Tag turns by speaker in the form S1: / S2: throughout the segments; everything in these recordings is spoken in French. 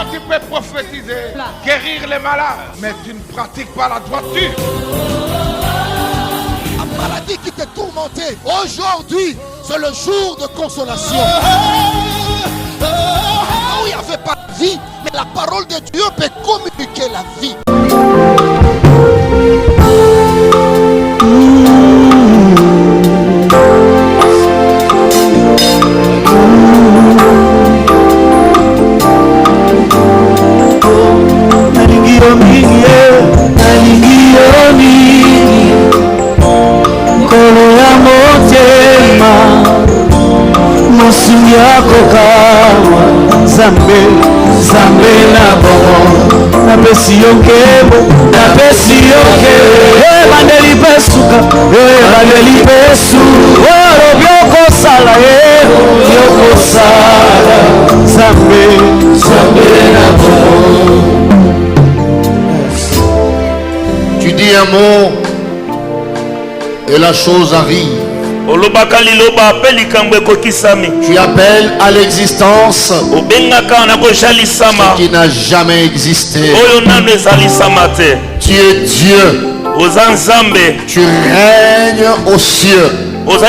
S1: Toi, tu peux prophétiser, guérir les malades, mais tu ne pratiques pas la droiture.
S2: La maladie qui te tourmentait, aujourd'hui, c'est le jour de consolation. Où il n'y avait pas de vie, mais la parole de Dieu peut communiquer la vie.
S3: Zambe na bongo na pesi yokebo na pesi yokebo bandeli pesuka bandeli pesu oro byoko sala byoko sala Zambe na bongo.
S2: Tu dis un mot et la chose arrive. Tu appelles à l'existence ce qui n'a jamais existé. Tu es Dieu. Tu règnes aux cieux, sur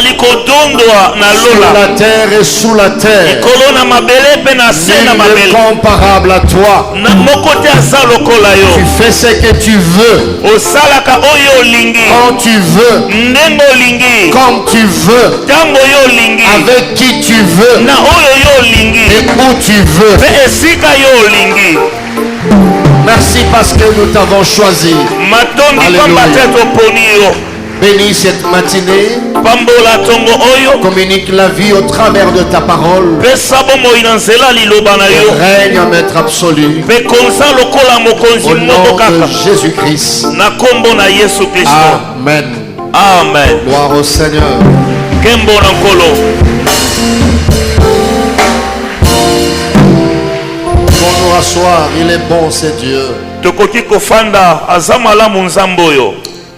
S2: la terre et sous la terre. Nul n'est comparable à toi. Tu fais ce que tu veux, quand tu veux, comme tu veux, avec qui tu veux et où tu veux. Merci parce que nous t'avons choisi. Alléluia. Bénis cette matinée. Communique la vie au travers de ta parole. Règne à maître absolu. Au nom de Jésus-Christ. Amen.
S3: Amen.
S2: Gloire au Seigneur. Pour nous rasseoir, il est bon, c'est Dieu.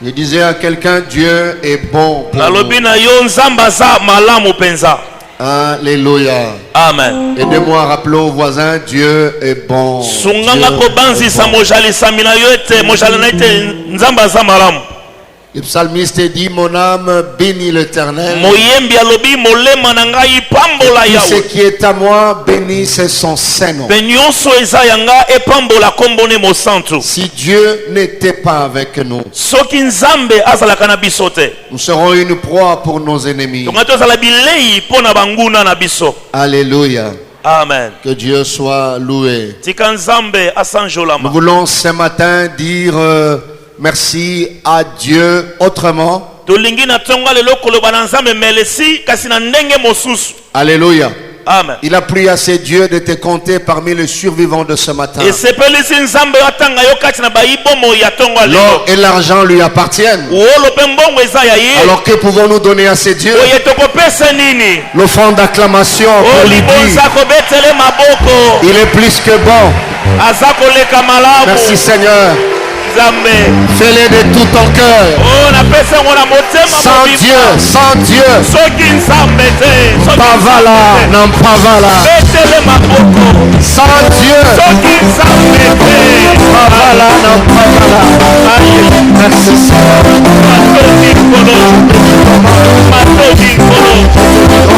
S2: Je disais à quelqu'un, Dieu est bon pour nous. Alléluia.
S3: Amen.
S2: Aidez-moi à rappeler aux voisins, Dieu est bon. Dieu est bon. Le psalmiste dit, mon âme bénit l'Éternel. Tout ce qui est à moi, bénisse son Saint-Nom. Si Dieu n'était pas avec nous, nous serons une proie pour nos ennemis. Alléluia.
S3: Amen.
S2: Que Dieu soit loué. Nous voulons ce matin dire merci à Dieu autrement. Alléluia.
S3: Amen.
S2: Il a pris à ses dieux de te compter parmi les survivants de ce matin. L'or et l'argent lui appartiennent. Alors que pouvons-nous donner à ces dieux? L'offrande d'acclamation pour lui dire, il est plus que bon. Merci Seigneur. Fais-les de tout ton cœur. Sans Dieu, sans Dieu. Pavala, non pavala. Sans Dieu. Pavala, non pavala. Merci Seigneur.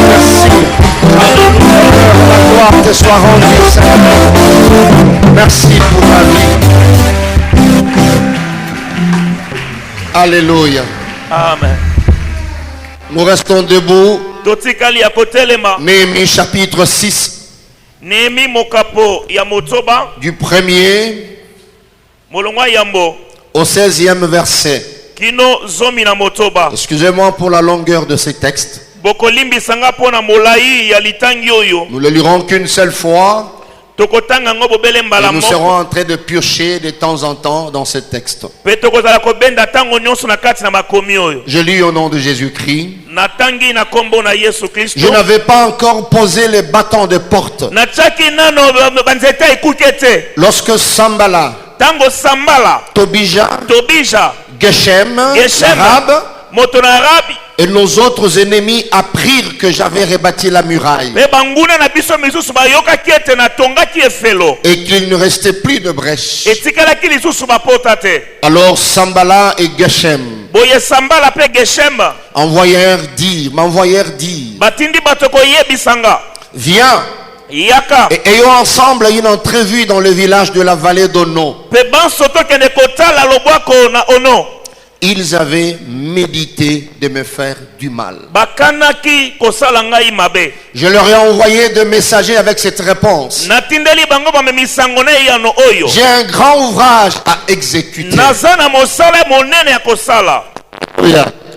S2: Merci. La gloire te soit rendue, Seigneur. Merci pour ta vie. Alléluia.
S3: Amen.
S2: Nous restons debout. Néhémie chapitre 6. Du 1er au 16e verset. Excusez-moi pour la longueur de ces textes. Nous ne le lirons qu'une seule fois. Et nous serons en train de piocher de temps en temps dans ce texte. Je lis au nom de Jésus-Christ. Je n'avais pas encore posé les bâtons de porte lorsque Sambala, Tobija, Geshem, Rahab Et nos autres ennemis apprirent que j'avais rebâti la muraille. Et qu'il ne restait plus de brèche. Alors Sambala et Geshem m'envoyèrent dire, viens. Et ayons ensemble une entrevue dans le village de la vallée d'Ono. Ils avaient médité de me faire du mal. Je leur ai envoyé des messagers avec cette réponse. J'ai un grand ouvrage à exécuter.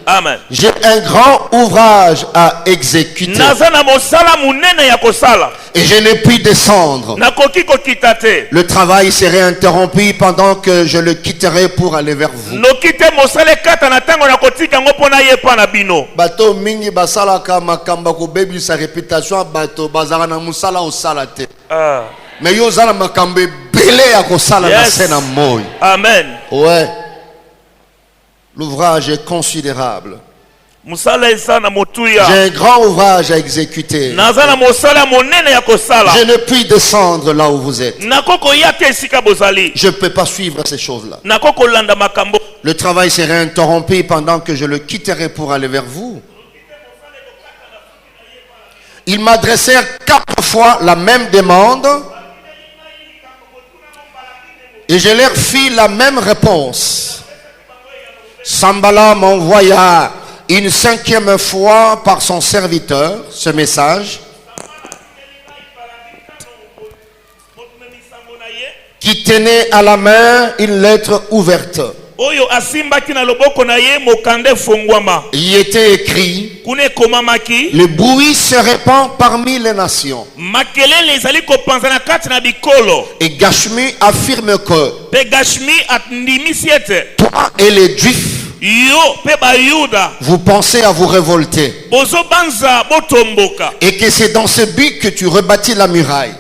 S3: Amen.
S2: J'ai un grand ouvrage à exécuter. Et je ne puis descendre. Le travail serait interrompu pendant que je le quitterai pour aller vers vous. Bato mingi basala kama kamba ko bebi sa réputation bato bazara na musala o salate. Mais yo zala makambe belé ya ko sala na sena moy.
S3: Amen.
S2: Ouais. L'ouvrage est considérable. J'ai un grand ouvrage à exécuter. Je ne puis descendre là où vous êtes. Je ne peux pas suivre ces choses-là. Le travail serait interrompu pendant que je le quitterai pour aller vers vous. Ils m'adressèrent 4 fois la même demande. Et je leur fis la même réponse. Sambala m'envoya une 5e fois par son serviteur ce message qui tenait à la main une lettre ouverte. Il était écrit: le bruit se répand parmi les nations. Et Gashmi affirme que toi et les Juifs, vous pensez à vous révolter. Et que c'est dans ce but que tu rebâtis la muraille.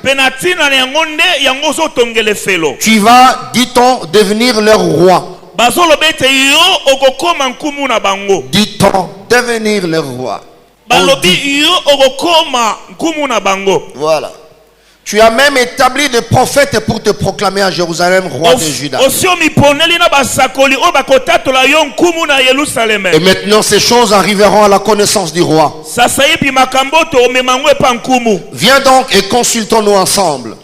S2: Tu vas, dit-on, devenir leur roi. Dit-on, devenir leur roi. Voilà. Tu as même établi des prophètes pour te proclamer à Jérusalem roi de Juda. Et maintenant ces choses arriveront à la connaissance du roi. Viens donc et consultons-nous ensemble.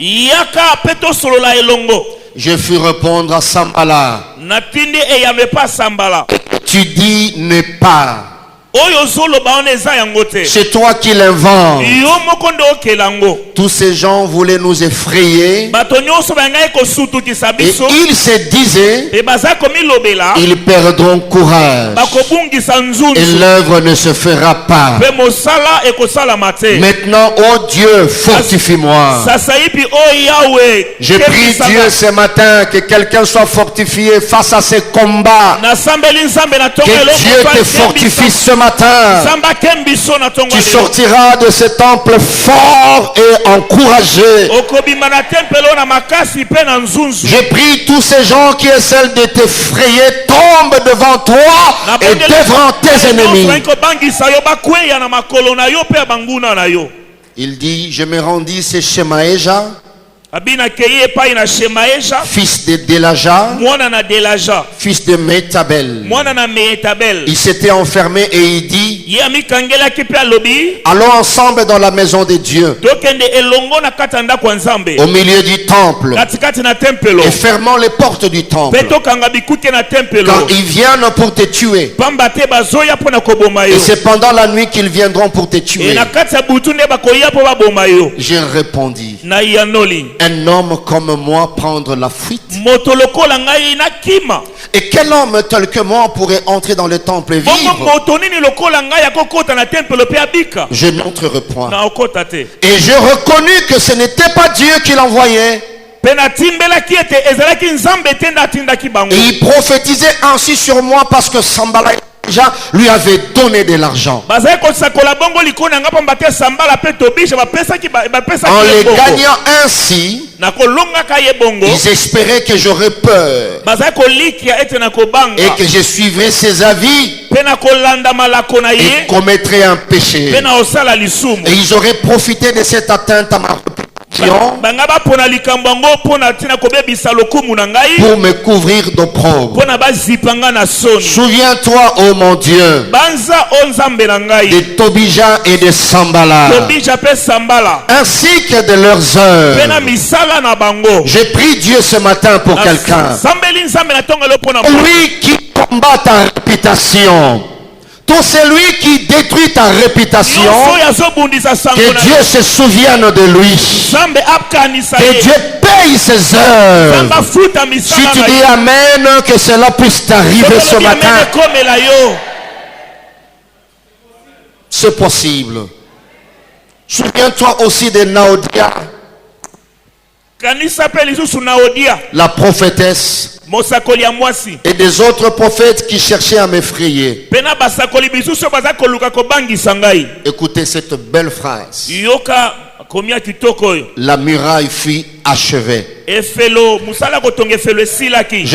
S2: Je fus répondre à Sambala. Tu dis ne pas. C'est toi qui l'inventes. Tous ces gens voulaient nous effrayer. Et ils se disaient: ils perdront courage. Et l'œuvre ne se fera pas. Maintenant, oh Dieu, fortifie-moi. Je prie Dieu ce matin que quelqu'un soit fortifié face à ces combats. Que Dieu te fortifie ce matin. Tu sortiras de ce temple fort et encouragé. Je prie tous ces gens qui essaient de t'effrayer tombent devant toi et devant tes ennemis. Il dit: je me rendis chez Shemaéja, fils de Delaja, fils de Metabel. Il s'était enfermé et il dit: allons ensemble dans la maison de Dieu, au milieu du temple, et fermons les portes du temple, car ils viennent pour te tuer. Et c'est pendant la nuit qu'ils viendront pour te tuer. J'ai répondu: un homme comme moi prendre la fuite? Et quel homme tel que moi pourrait entrer dans le temple et vivre? Je n'entrerai point. Et je reconnus que ce n'était pas Dieu qui l'envoyait. Et il prophétisait ainsi sur moi parce que Sambala déjà lui avait donné de l'argent. En les gagnant ainsi, ils espéraient que j'aurais peur et que je suivrais ses avis et commettrais un péché. Et ils auraient profité de cette atteinte à ma réputation pour me couvrir d'opprobre. Souviens-toi, ô mon Dieu, de Tobija et de Sambala, ainsi que de leurs œuvres. J'ai pris Dieu ce matin pour quelqu'un. Lui qui combat ta réputation, tout celui qui détruit ta réputation, que Dieu se souvienne de lui, que Dieu paye ses œuvres. Si tu dis Amen, que cela puisse t'arriver ce matin, c'est possible. Souviens-toi aussi de Naodia, la prophétesse, et des autres prophètes qui cherchaient à m'effrayer. Écoutez cette belle phrase. La muraille fut achevée. Je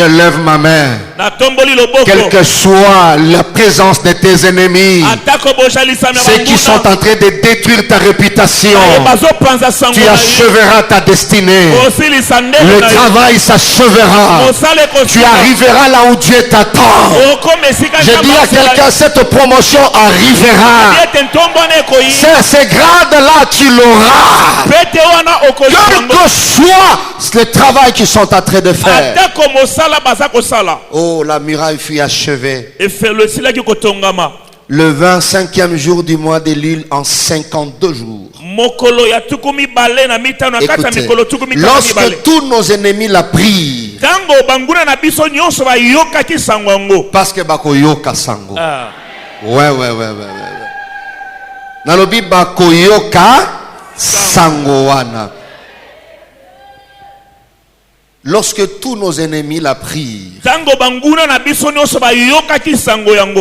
S2: lève ma main. Quelle que soit la présence de tes ennemis, ceux qui sont en train de détruire ta réputation, tu acheveras ta destinée. Le travail s'achèvera. Tu arriveras là où Dieu t'attend. Je dis à quelqu'un, cette promotion arrivera. Ces grades-là, tu l'auras. Quel que soit le travail qu'ils sont en train de faire. Oh, la muraille fut achevée. Le 25e jour du mois de Lille en 52 jours. Écoutez, lorsque tous nos ennemis la prirent, parce que bakoyoka sango. Ouais. Nalobi bakoyoka sangoana. Lorsque tous nos ennemis la prirent,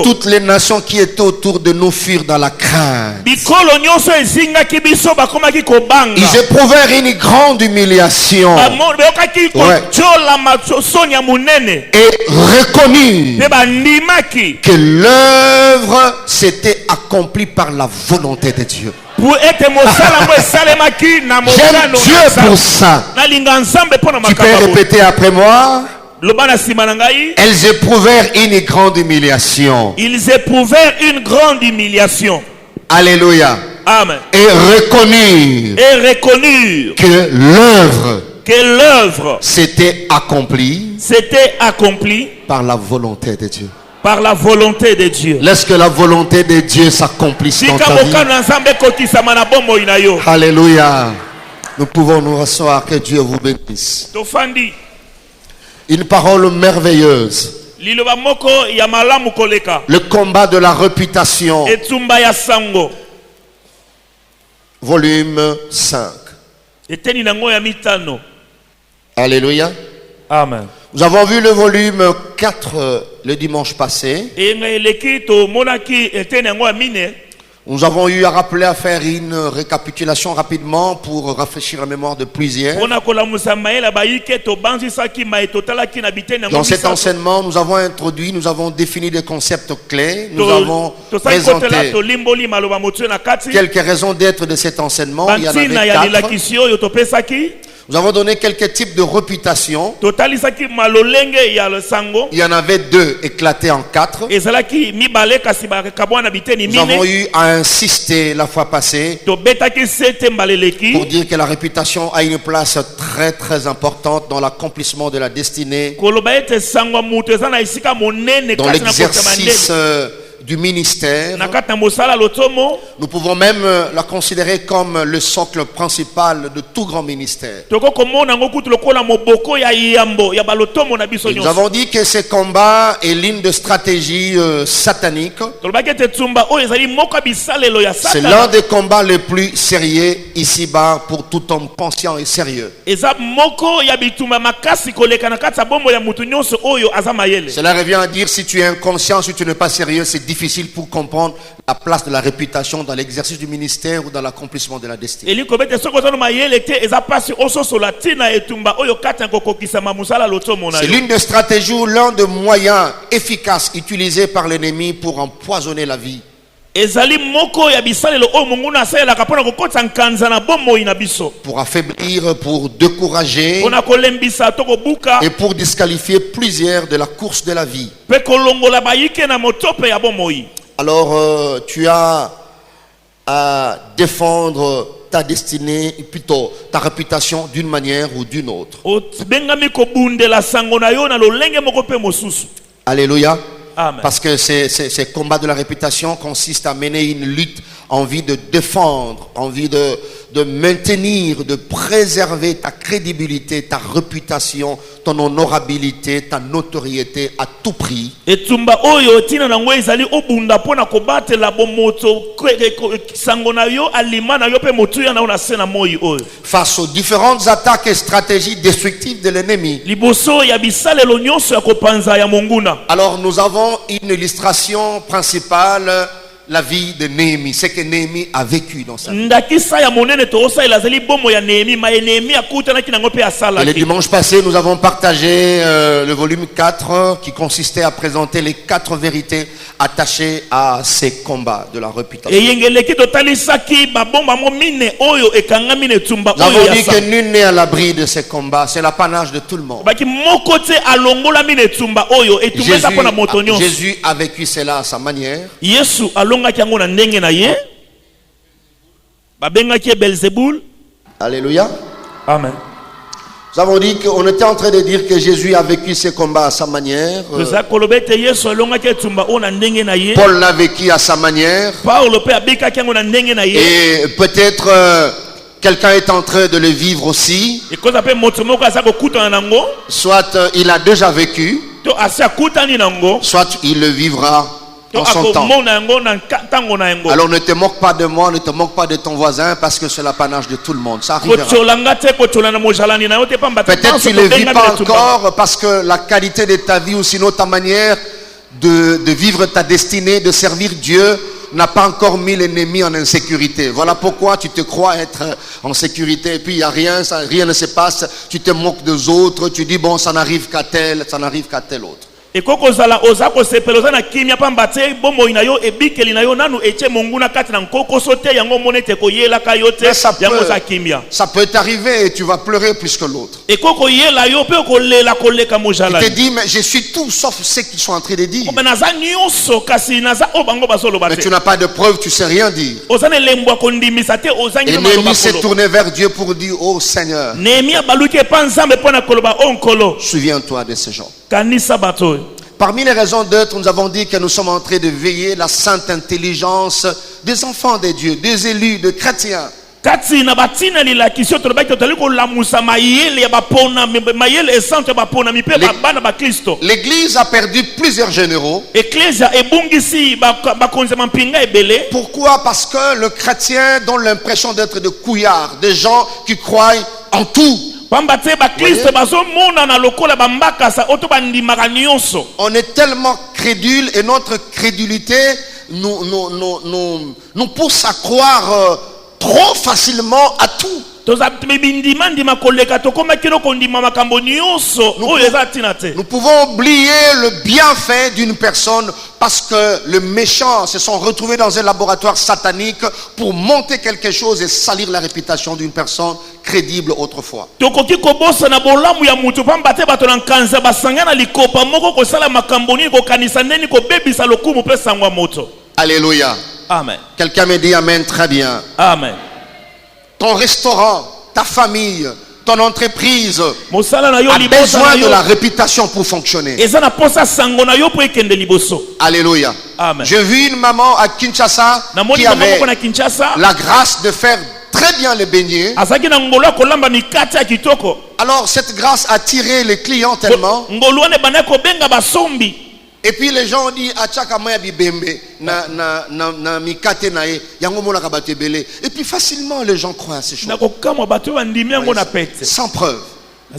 S2: toutes les nations qui étaient autour de nous furent dans la crainte. Ils éprouvèrent une grande humiliation. Ouais. Et reconnurent que l'œuvre s'était accomplie par la volonté de Dieu. J'aime Dieu pour ça. Tu peux répéter après moi. Elles éprouvèrent une grande humiliation.
S3: Ils éprouvèrent une grande humiliation.
S2: Alléluia.
S3: Amen.
S2: Et reconnurent
S3: que l'œuvre
S2: s'était accomplie par la volonté de Dieu.
S3: Par la volonté de Dieu.
S2: Laisse que la volonté de Dieu s'accomplisse dans ta vie. Alléluia. Nous pouvons nous rasseoir. Que Dieu vous bénisse. Une parole merveilleuse. Le combat de la réputation. Volume 5. Alléluia.
S3: Amen.
S2: Nous avons vu le volume 4 le dimanche passé. Nous avons eu à rappeler à faire une récapitulation rapidement pour rafraîchir la mémoire de plusieurs. Dans cet enseignement, nous avons introduit, nous avons défini des concepts clés. Nous avons présenté quelques raisons d'être de cet enseignement. Il y en avait 4. Nous avons donné quelques types de réputation. Il y en avait 2 éclatés en 4. Nous avons eu à insister la fois passée pour dire que la réputation a une place très très importante dans l'accomplissement de la destinée, dans l'exercice du ministère. Nous pouvons même la considérer comme le socle principal de tout grand ministère. Nous avons dit que ce combat est l'une des stratégies sataniques. C'est l'un des combats les plus sérieux ici-bas pour tout homme conscient et sérieux. Cela revient à dire, si tu es inconscient, si tu n'es pas sérieux, c'est difficile pour comprendre la place de la réputation dans l'exercice du ministère ou dans l'accomplissement de la destinée. C'est l'une des stratégies ou l'un des moyens efficaces utilisés par l'ennemi pour empoisonner la vie. Pour affaiblir, pour décourager et pour disqualifier plusieurs de la course de la vie. Alors tu as à défendre ta destinée, plutôt ta réputation d'une manière ou d'une autre. Alléluia.
S3: Amen.
S2: Parce que ces combats de la réputation consistent à mener une lutte en vue de défendre, en vue de maintenir, de préserver ta crédibilité, ta réputation, ton honorabilité, ta notoriété à tout prix. Face aux différentes attaques et stratégies destructives de l'ennemi. Alors nous avons une illustration principale, la vie de Néhémie, ce que Néhémie a vécu dans sa vie. Et le dimanche passé, nous avons partagé le volume 4 qui consistait à présenter les 4 vérités attachées à ces combats de la réputation. Nous avons dit que nul n'est à l'abri de ces combats, c'est l'apanage de tout le monde. Jésus a vécu cela à sa manière. Alléluia.
S3: Amen.
S2: Nous avons dit qu'on était en train de dire que Jésus a vécu ses combats à sa manière. Paul l'a vécu à sa manière. Et peut-être quelqu'un est en train de le vivre aussi. Soit il a déjà vécu, soit il le vivra en son temps. Alors ne te moque pas de moi, ne te moque pas de ton voisin, parce que c'est l'apanage de tout le monde. Ça arrivera. Peut-être tu ne le vis pas encore parce que la qualité de ta vie ou sinon ta manière de vivre ta destinée, de servir Dieu, n'a pas encore mis l'ennemi en insécurité. Voilà pourquoi tu te crois être en sécurité et puis il n'y a rien, rien ne se passe. Tu te moques des autres, tu dis bon, ça n'arrive qu'à tel, ça n'arrive qu'à tel autre. Mais ça peut t'arriver et tu vas pleurer plus que l'autre. Tu te dis mais je suis tout sauf ce qu'ils sont en train de dire. Mais tu n'as pas de preuve, tu sais rien dire. Et Néhémie s'est tourné vers Dieu pour dire oh Seigneur, souviens-toi de ces gens. Parmi les raisons d'être, nous avons dit que nous sommes en train de veiller la sainte intelligence des enfants de Dieu, des élus, des chrétiens. L'Église a perdu plusieurs généraux. Pourquoi? Parce que le chrétien donne l'impression d'être des couillards, des gens qui croient en tout. On est tellement crédule et notre crédulité nous pousse à croire trop facilement à tout. Nous pouvons oublier le bienfait d'une personne parce que les méchants se sont retrouvés dans un laboratoire satanique pour monter quelque chose et salir la réputation d'une personne crédible autrefois. Alléluia.
S3: Amen.
S2: Quelqu'un me dit amen, très bien.
S3: Amen.
S2: Ton restaurant, ta famille, ton entreprise a besoin de la réputation pour fonctionner. Alléluia. J'ai vu une maman à Kinshasa qui avait la grâce de faire très bien les beignets. Alors cette grâce a tiré les clients tellement. Et puis les gens ont dit et puis facilement les gens croient à ces choses. Sans preuve. Mais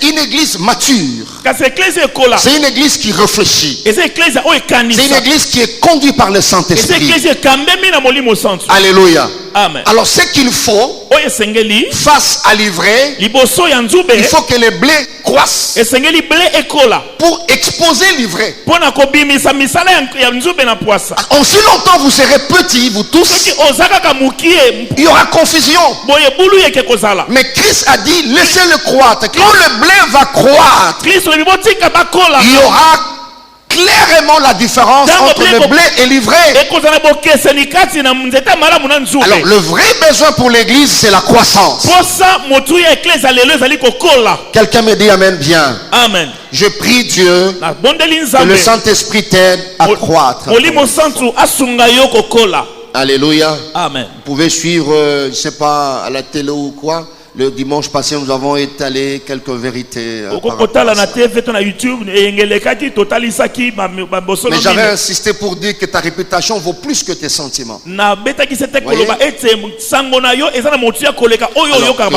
S2: une église mature, c'est une église qui réfléchit, c'est une église qui est conduite par le Saint-Esprit. Alléluia. Amen. Alors ce qu'il faut face à l'ivraie, il faut que les blés croissent pour exposer l'ivraie. Aussi longtemps vous serez petits, vous tous, il y aura confusion. Mais Christ a dit laissez-le croître. Quand le blé va croître, il y aura clairement la différence entre le blé et l'ivraie. Alors le vrai besoin pour l'église, c'est la croissance. Quelqu'un me dit amen bien. Amen. Je prie Dieu que le Saint-Esprit t'aide à croître. Alléluia. Amen. Vous pouvez suivre, je ne sais pas, à la télé ou quoi. Le dimanche passé, nous avons étalé quelques vérités. Mais j'avais insisté pour dire que ta réputation vaut plus que tes sentiments. Alors,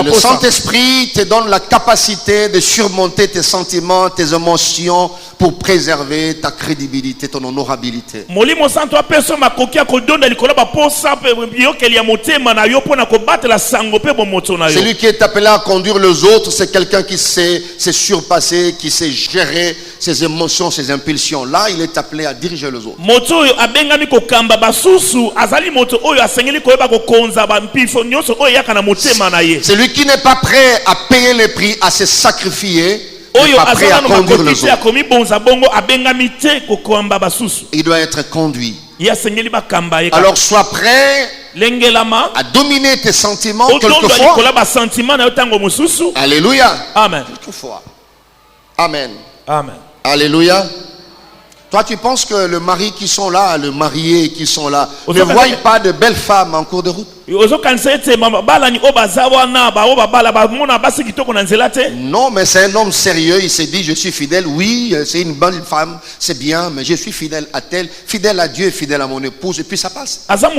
S2: le Saint-Esprit te donne la capacité de surmonter tes sentiments, tes émotions pour préserver ta crédibilité, ton honorabilité. Celui qui est appelé à conduire les autres, c'est quelqu'un qui sait se surpasser, qui sait gérer ses émotions, ses impulsions. Là, il est appelé à diriger les autres. Celui qui n'est pas prêt à payer les prix, à se sacrifier, n'est pas prêt à conduire les autres. Il doit être conduit. Alors sois prêt à dominer tes sentiments quelquefois. Alléluia. Amen. Quelquefois. Amen. Amen. Alléluia. Toi, tu penses que le mari qui sont là, le marié qui sont là, ne voient pas de belles femmes en cours de route? Non, mais c'est un homme sérieux. Il s'est dit, je suis fidèle. Oui, c'est une bonne femme, c'est bien, mais je suis fidèle à tel, fidèle à Dieu, fidèle à mon épouse, et puis ça passe. Peut-être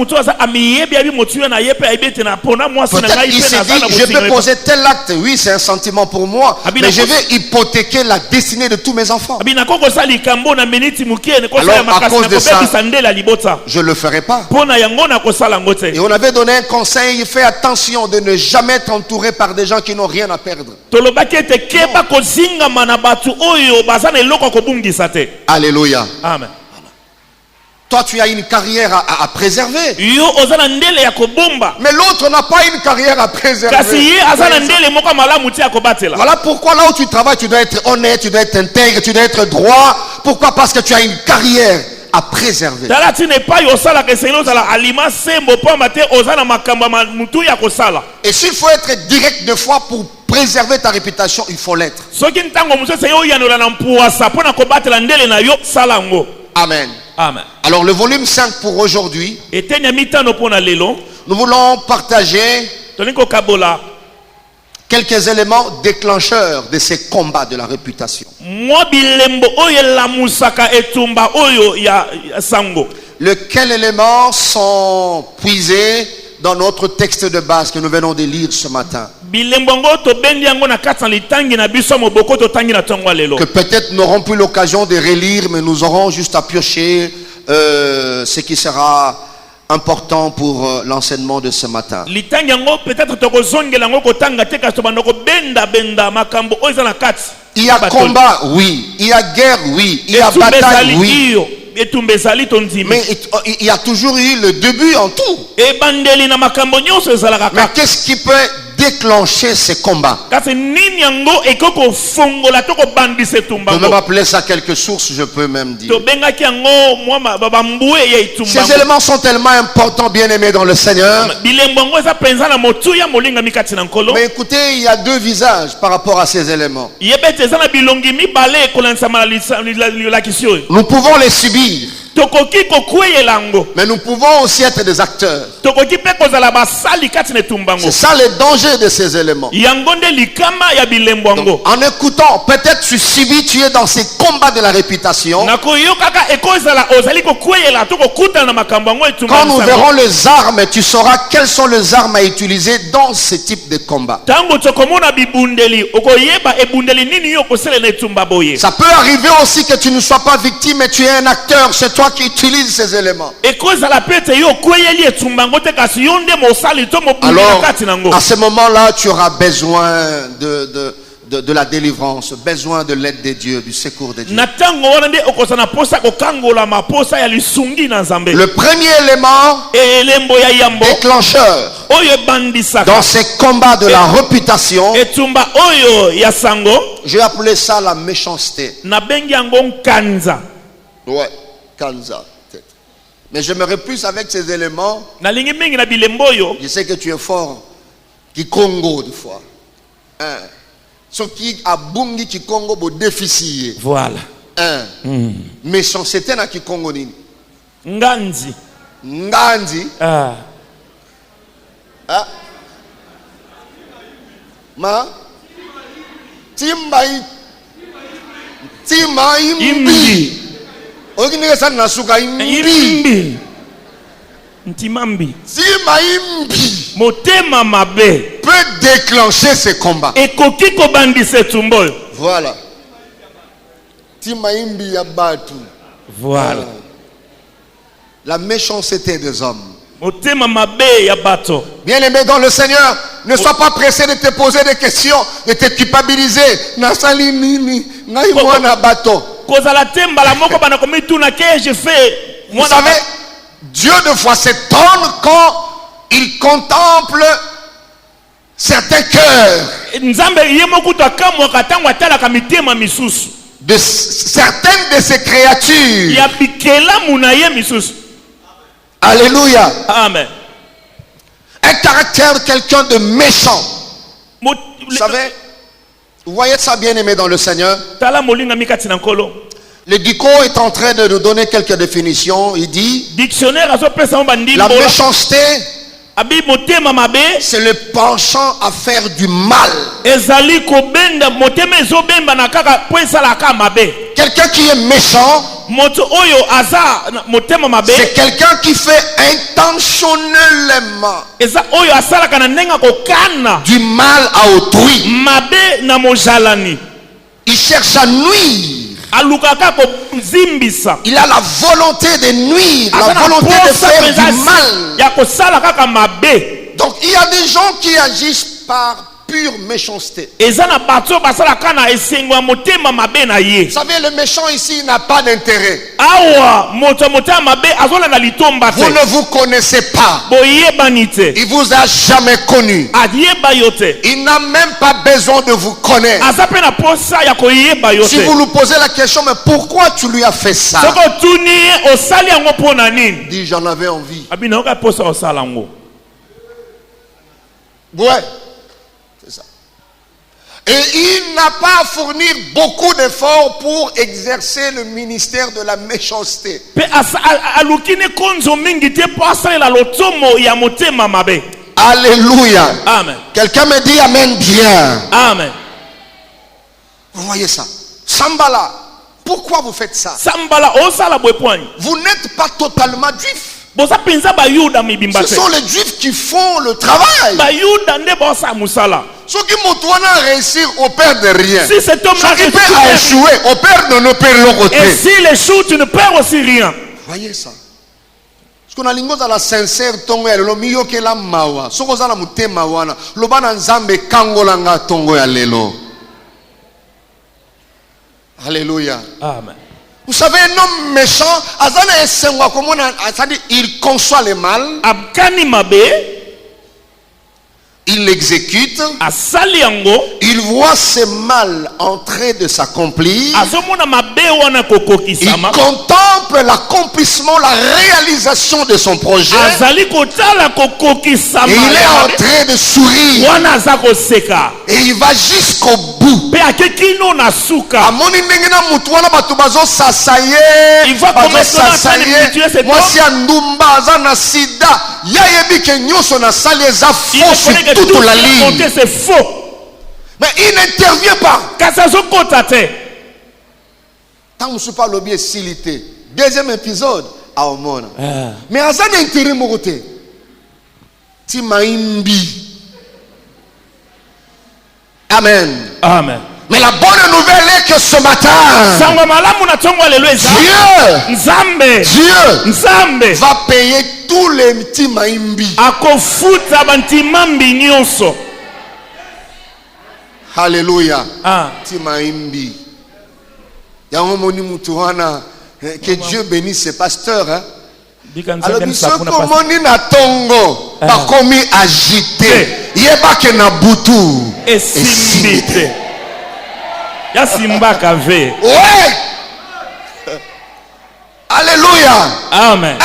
S2: il s'est dit, je peux poser tel acte. Oui, c'est un sentiment pour moi, mais je vais hypothéquer la destinée de tous mes enfants. Alors, à cause de ça, je ne le ferai pas. Et on avait donné un conseil, fais attention de ne jamais être entouré par des gens qui n'ont rien à perdre. Alléluia. Amen. Toi, tu as une carrière à préserver. Mais l'autre n'a pas une carrière à préserver. Voilà pourquoi là où tu travailles, tu dois être honnête, tu dois être intègre, tu dois être droit. Pourquoi? Parce que tu as une carrière à préserver. Et s'il faut être direct de foi pour préserver ta réputation, il faut l'être. Amen. Amen. Alors le volume 5 pour aujourd'hui, nous voulons partager quelques éléments déclencheurs de ces combats de la réputation. Lesquels éléments sont puisés dans notre texte de base que nous venons de lire ce matin, que peut-être nous n'aurons plus l'occasion de relire, mais nous aurons juste à piocher ce qui sera important pour l'enseignement de ce matin. Il y a combat, oui. Il y a guerre, oui. Il y a bataille, oui. Mais il y a toujours eu le début en tout. Mais qu'est-ce qui peut déclencher ces combats? On peut même appeler ça quelques sources, je peux même dire. Ces éléments sont tellement importants, bien aimés dans le Seigneur. Mais écoutez, il y a deux visages par rapport à ces éléments. Nous pouvons les subir, mais nous pouvons aussi être des acteurs. C'est ça le danger de ces éléments. Donc, en écoutant, peut-être tu subis, tu es dans ces combats de la réputation. Quand nous verrons les armes, tu sauras quelles sont les armes à utiliser dans ce type de combat. Ça peut arriver aussi que tu ne sois pas victime, mais tu es un acteur, c'est toi qui utilises ces éléments. Alors, à ce moment-là, tu auras besoin de la délivrance, besoin de l'aide de Dieu, du secours de Dieu. Le premier élément déclencheur dans ces combats de la réputation, je vais appeler ça la méchanceté. Ouais, kanza. Mais j'aimerais plus avec ces éléments. Je sais que tu es fort. Qui Congo de fois. Ce qui a bungi qui Congo bo déficit.
S3: Voilà.
S2: Méchanceté na qui Congo ni.
S3: Nganzi.
S2: Ma. Timbaimbi. Oginesa nasuka imbi.
S3: Ntimambi.
S2: Timbaimbi.
S3: Motema mabe
S2: peut déclencher ces combats. Voilà. Timbaimbi ya batu.
S3: Voilà.
S2: La méchanceté des hommes.
S3: Bien
S2: aimé dans le Seigneur, ne sois pas pressé de te poser des questions, de te culpabiliser. Vous savez, Dieu de fois s'étonne quand il contemple certains cœurs, de certaines de ses créatures. Alléluia.
S3: Amen.
S2: Un caractère de quelqu'un de méchant. Vous savez, vous voyez ça, bien aimé dans le Seigneur. Le Dico est en train de nous donner quelques définitions. Il dit la méchanceté, c'est le penchant à faire du mal. Quelqu'un qui est méchant, c'est quelqu'un qui fait intentionnellement du mal à autrui. Il cherche à nuire. Il a la volonté de nuire, la volonté de faire du mal. Donc il y a des gens qui agissent par pure méchanceté. Vous savez, le méchant ici n'a pas d'intérêt. Vous ne vous connaissez pas. Il vous a jamais connu. Il n'a même pas besoin de vous connaître. Si vous lui posez la question, mais pourquoi tu lui as fait ça? Dis, j'en avais envie. Ouais. Et il n'a pas à fournir beaucoup d'efforts pour exercer le ministère de la méchanceté. Alléluia.
S3: Amen.
S2: Quelqu'un me dit amen bien.
S3: Amen.
S2: Vous voyez ça? Sambala, pourquoi vous faites ça? Vous n'êtes pas totalement juif. Ce sont les juifs qui font le travail. Ceux qui m'ont réussi au père de rien.
S3: Si cet homme
S2: a échoué, au père de nos pères l'ont côté.
S3: Et s'il échoue, tu ne perds aussi rien.
S2: Voyez ça. Parce qu'on a l'ingo dans la sincère tongo ya lelo miyo ke la mawa. Soko za na mutema wana. Lobana nzambe kangola nga tongo ya lelo. Alléluia.
S3: Amen.
S2: Vous savez, un homme méchant, il conçoit le mal. il l'exécute, il voit ce mal en train de s'accomplir, il contemple l'accomplissement, la réalisation de son projet, et il est en train de sourire, et il va jusqu'au bout. Il va commencer toute la ligne.
S3: C'est faux.
S2: Mais il n'intervient pas. Tant que je parle bien silité. Deuxième épisode à Omona. Mais à ça n'intérêt mon côté. Timaimbi. Amen.
S3: Amen.
S2: Mais la bonne nouvelle est que ce matin, Dieu va payer tous les petits maimbi. Alléluia. Petit maimbi. Que Dieu bénisse ses pasteurs. Alors, comment on a tongo, pas comme agité. Il n'y a pas que na boutou.
S3: Et simbité. Ouais.
S2: Alléluia.
S3: Amen.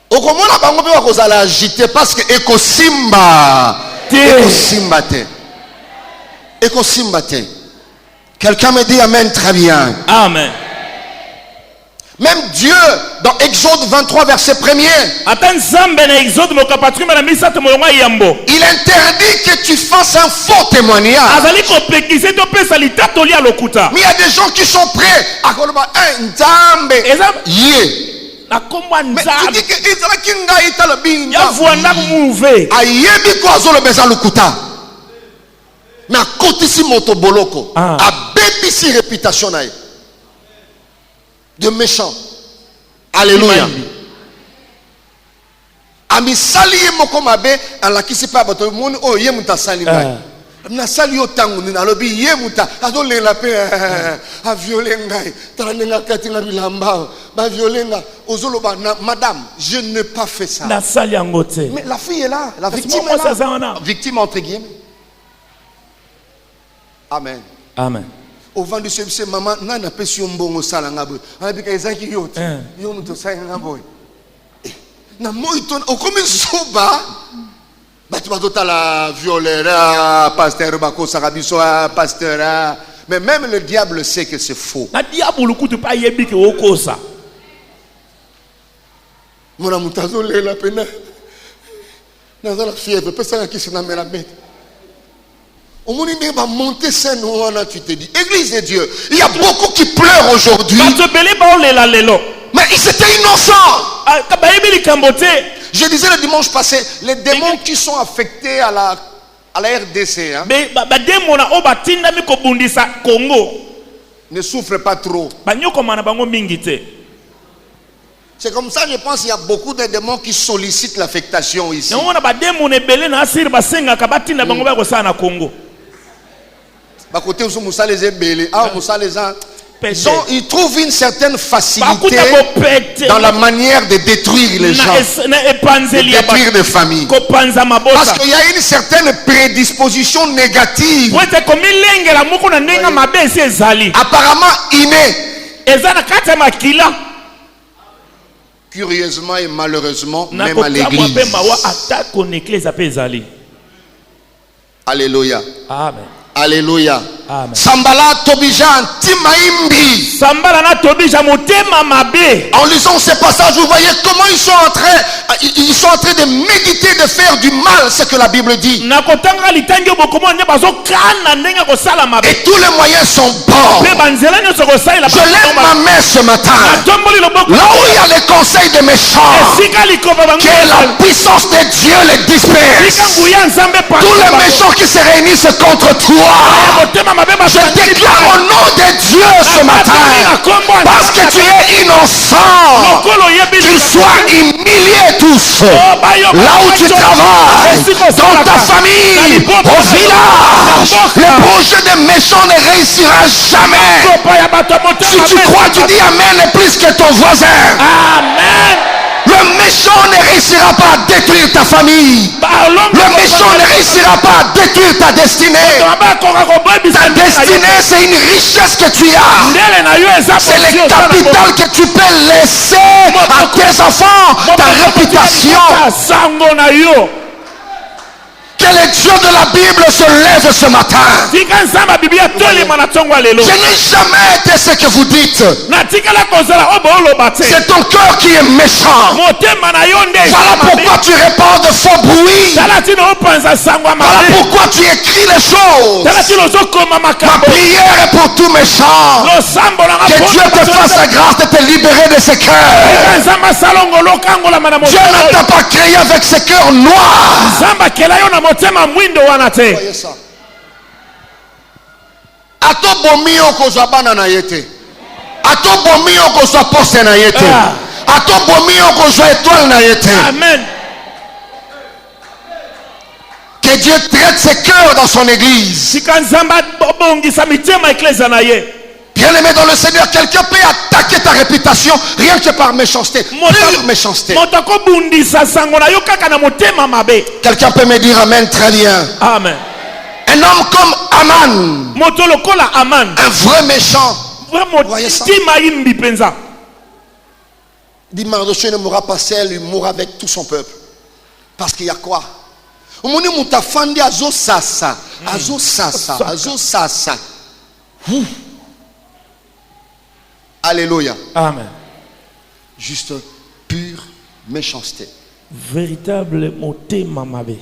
S2: Au comment on a pas cause à l'agiter parce que écosimba. Écosimba. Quelqu'un me dit amen très bien.
S3: Amen.
S2: Même Dieu, dans Exode 23, verset 1er, il interdit que tu fasses un faux témoignage. Mais il y a des gens qui sont prêts à dire mais à côté si motoboloko, à bébé si réputation de méchants. Alléluia. Ami sali moko mabe ala kisi pa bato moni o ye muta sali ngai. Na sali otangu ni alobi ye muta azole la pe a violer ngai. Taranenga katinga bilamba ba violer nga ozolo ba madame, je n'ai pas fait ça.
S3: Na sali angote.
S2: Mais la fille est là, la victime est là. Victime entre guillemets. Amen.
S3: Amen.
S2: Au vent du service, maman, n'a pas su un bon salangabo. On a dit qu'ils ont qui yot. Yo muto salangabo. Na moiton, au comme soba. Bah tu vas tout à la violera, pasteur bako sarabiso, pasteur. Mais même le diable sait que c'est faux.
S3: Na diable le coup de pas yebi que okosa.
S2: Mon amutazo le la pena. Na la fièvre, personne qui se nomme la bête. Au monde il va monter scène où tu te dis Église de Dieu, il y a beaucoup qui pleurent aujourd'hui. Mais ils étaient innocents. Je disais le dimanche passé, les démons qui sont affectés à la RDC ne souffrent pas trop. C'est comme ça, je pense qu'il y a beaucoup de démons qui sollicitent l'affectation ici. Ils trouvent une certaine facilité dans la manière de détruire les gens, de détruire des familles. Parce qu'il y a une certaine prédisposition négative, apparemment innée. Curieusement et malheureusement, même à l'église. Alléluia.
S3: Amen.
S2: Alléluia. Sambala Tobijan Timaimbi.
S3: Sambala na Tobija motema mabe.
S2: En lisant ces passages, vous voyez comment ils sont en train de méditer de faire du mal, ce que la Bible dit. Et tous les moyens sont bons. Je lève ma main ce matin. Là où il y a les conseils des méchants, que la puissance de Dieu les disperse. Tous les méchants qui se réunissent contre toi, je déclare au nom de Dieu ce matin, parce que tu es innocent, qu'ils soient humiliés tous, là où tu travailles, dans ta famille, au village. Le projet des méchants ne réussira jamais. Si tu crois, tu dis Amen et plus que ton voisin.
S3: Amen.
S2: Le méchant ne réussira pas à détruire ta famille. Le méchant ne réussira pas à détruire ta destinée. Ta destinée, c'est une richesse que tu as. C'est le capital que tu peux laisser à tes enfants. Ta réputation. Que le Dieu de la Bible se lève ce matin. Je n'ai jamais été ce que vous dites. C'est ton cœur qui est méchant. Voilà pourquoi tu répands de faux bruits. Voilà pourquoi tu écris les choses. Ma prière est pour tout méchant. Que Dieu te fasse la grâce de te libérer de ce cœur. Dieu ne t'a pas créé avec ce cœur noir. Voyez ça. Ato bomi okozwa bana na yete. Ato bomi okozwa poste na yete. Ato bomi okozwa étoile na yete. Amen. Que Dieu traite ses cœurs dans son église. Bien-aimé dans le Seigneur, quelqu'un peut attaquer ta réputation rien que par méchanceté. Pure méchanceté. Quelqu'un peut me dire Amen, très bien. Amen. Un homme comme Aman, un vrai méchant. Vous voyez ça? Dit Mardochée ne mourra pas seul, il mourra avec tout son peuple. Parce qu'il y a quoi? Alléluia. Amen. Juste pure méchanceté.
S3: Véritable moté mamabé.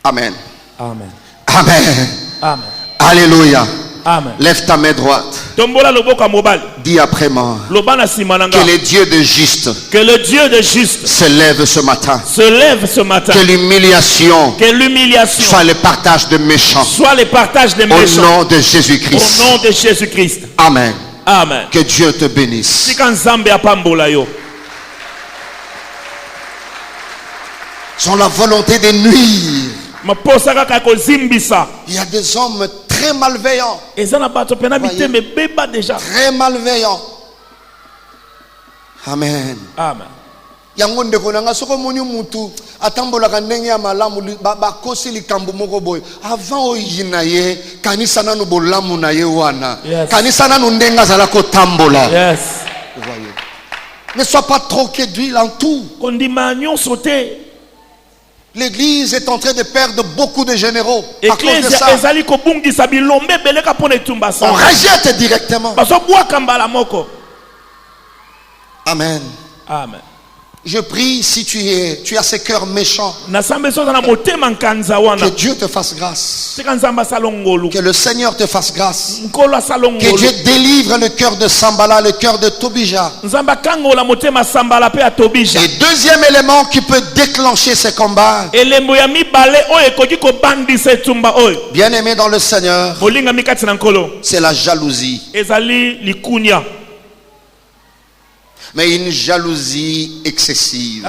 S2: Amen.
S3: Amen.
S2: Amen.
S3: Amen.
S2: Alléluia.
S3: Amen.
S2: Lève ta main droite. Dis après moi. Que le Dieu de juste se lève ce matin. Que l'humiliation soit le partage de méchants. Au nom de Jésus-Christ. Amen.
S3: Amen.
S2: Que Dieu te bénisse. Sans la volonté de nuire. Il y a des hommes très malveillants. Très malveillants. Amen.
S3: Amen.
S2: Yango ndeko nanga soko moni mutu atambolaka ndenge ya malamu bakosi likambo moko boy avant oyina ye kanisa nanu bolamu na ye wana kanisa nanu ndenga zala ko tambola.
S3: Yes.
S2: Vous voyez. Ne sois pas troqué d'huile en tout. L'église est en train de perdre beaucoup de généraux à cause de ça. On rejette directement. Amen.
S3: Amen.
S2: Je prie si tu as ce cœur méchant. Que Dieu te fasse grâce. Que le Seigneur te fasse grâce. Que Dieu délivre le cœur de Sambala, le cœur de Tobija. Et deuxième élément qui peut déclencher ces combats. Bien aimé dans le Seigneur. C'est la jalousie. Mais une jalousie excessive.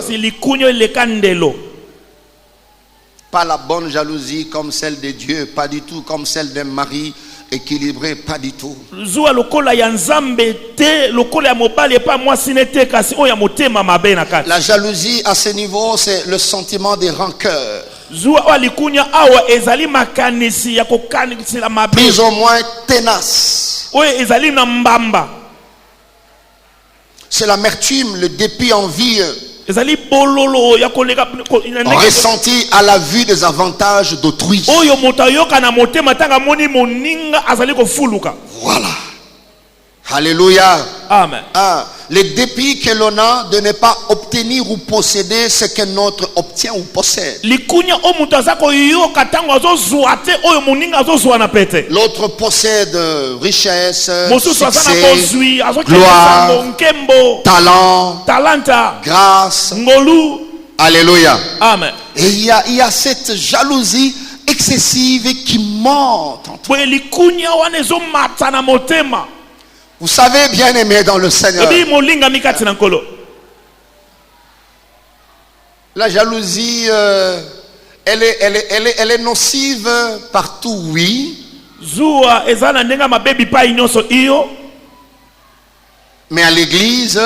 S2: Pas la bonne jalousie comme celle de Dieu, pas du tout comme celle d'un mari équilibré, pas du tout. La jalousie à ce niveau, c'est le sentiment de rancœur. Plus ou moins ténace. C'est l'amertume, le dépit envieux. Ressenti à la vue des avantages d'autrui. Voilà. Alléluia.
S3: Amen.
S2: Le dépit que l'on a de ne pas obtenir ou posséder ce que notre obtient ou possède. L'autre possède richesse, succès, gloire, talent, grâce. Alléluia.
S3: Amen.
S2: Et il y a cette jalousie excessive qui monte en toi. Vous savez, bien aimé dans le Seigneur, la jalousie, elle est nocive partout, oui. Mais à l'église,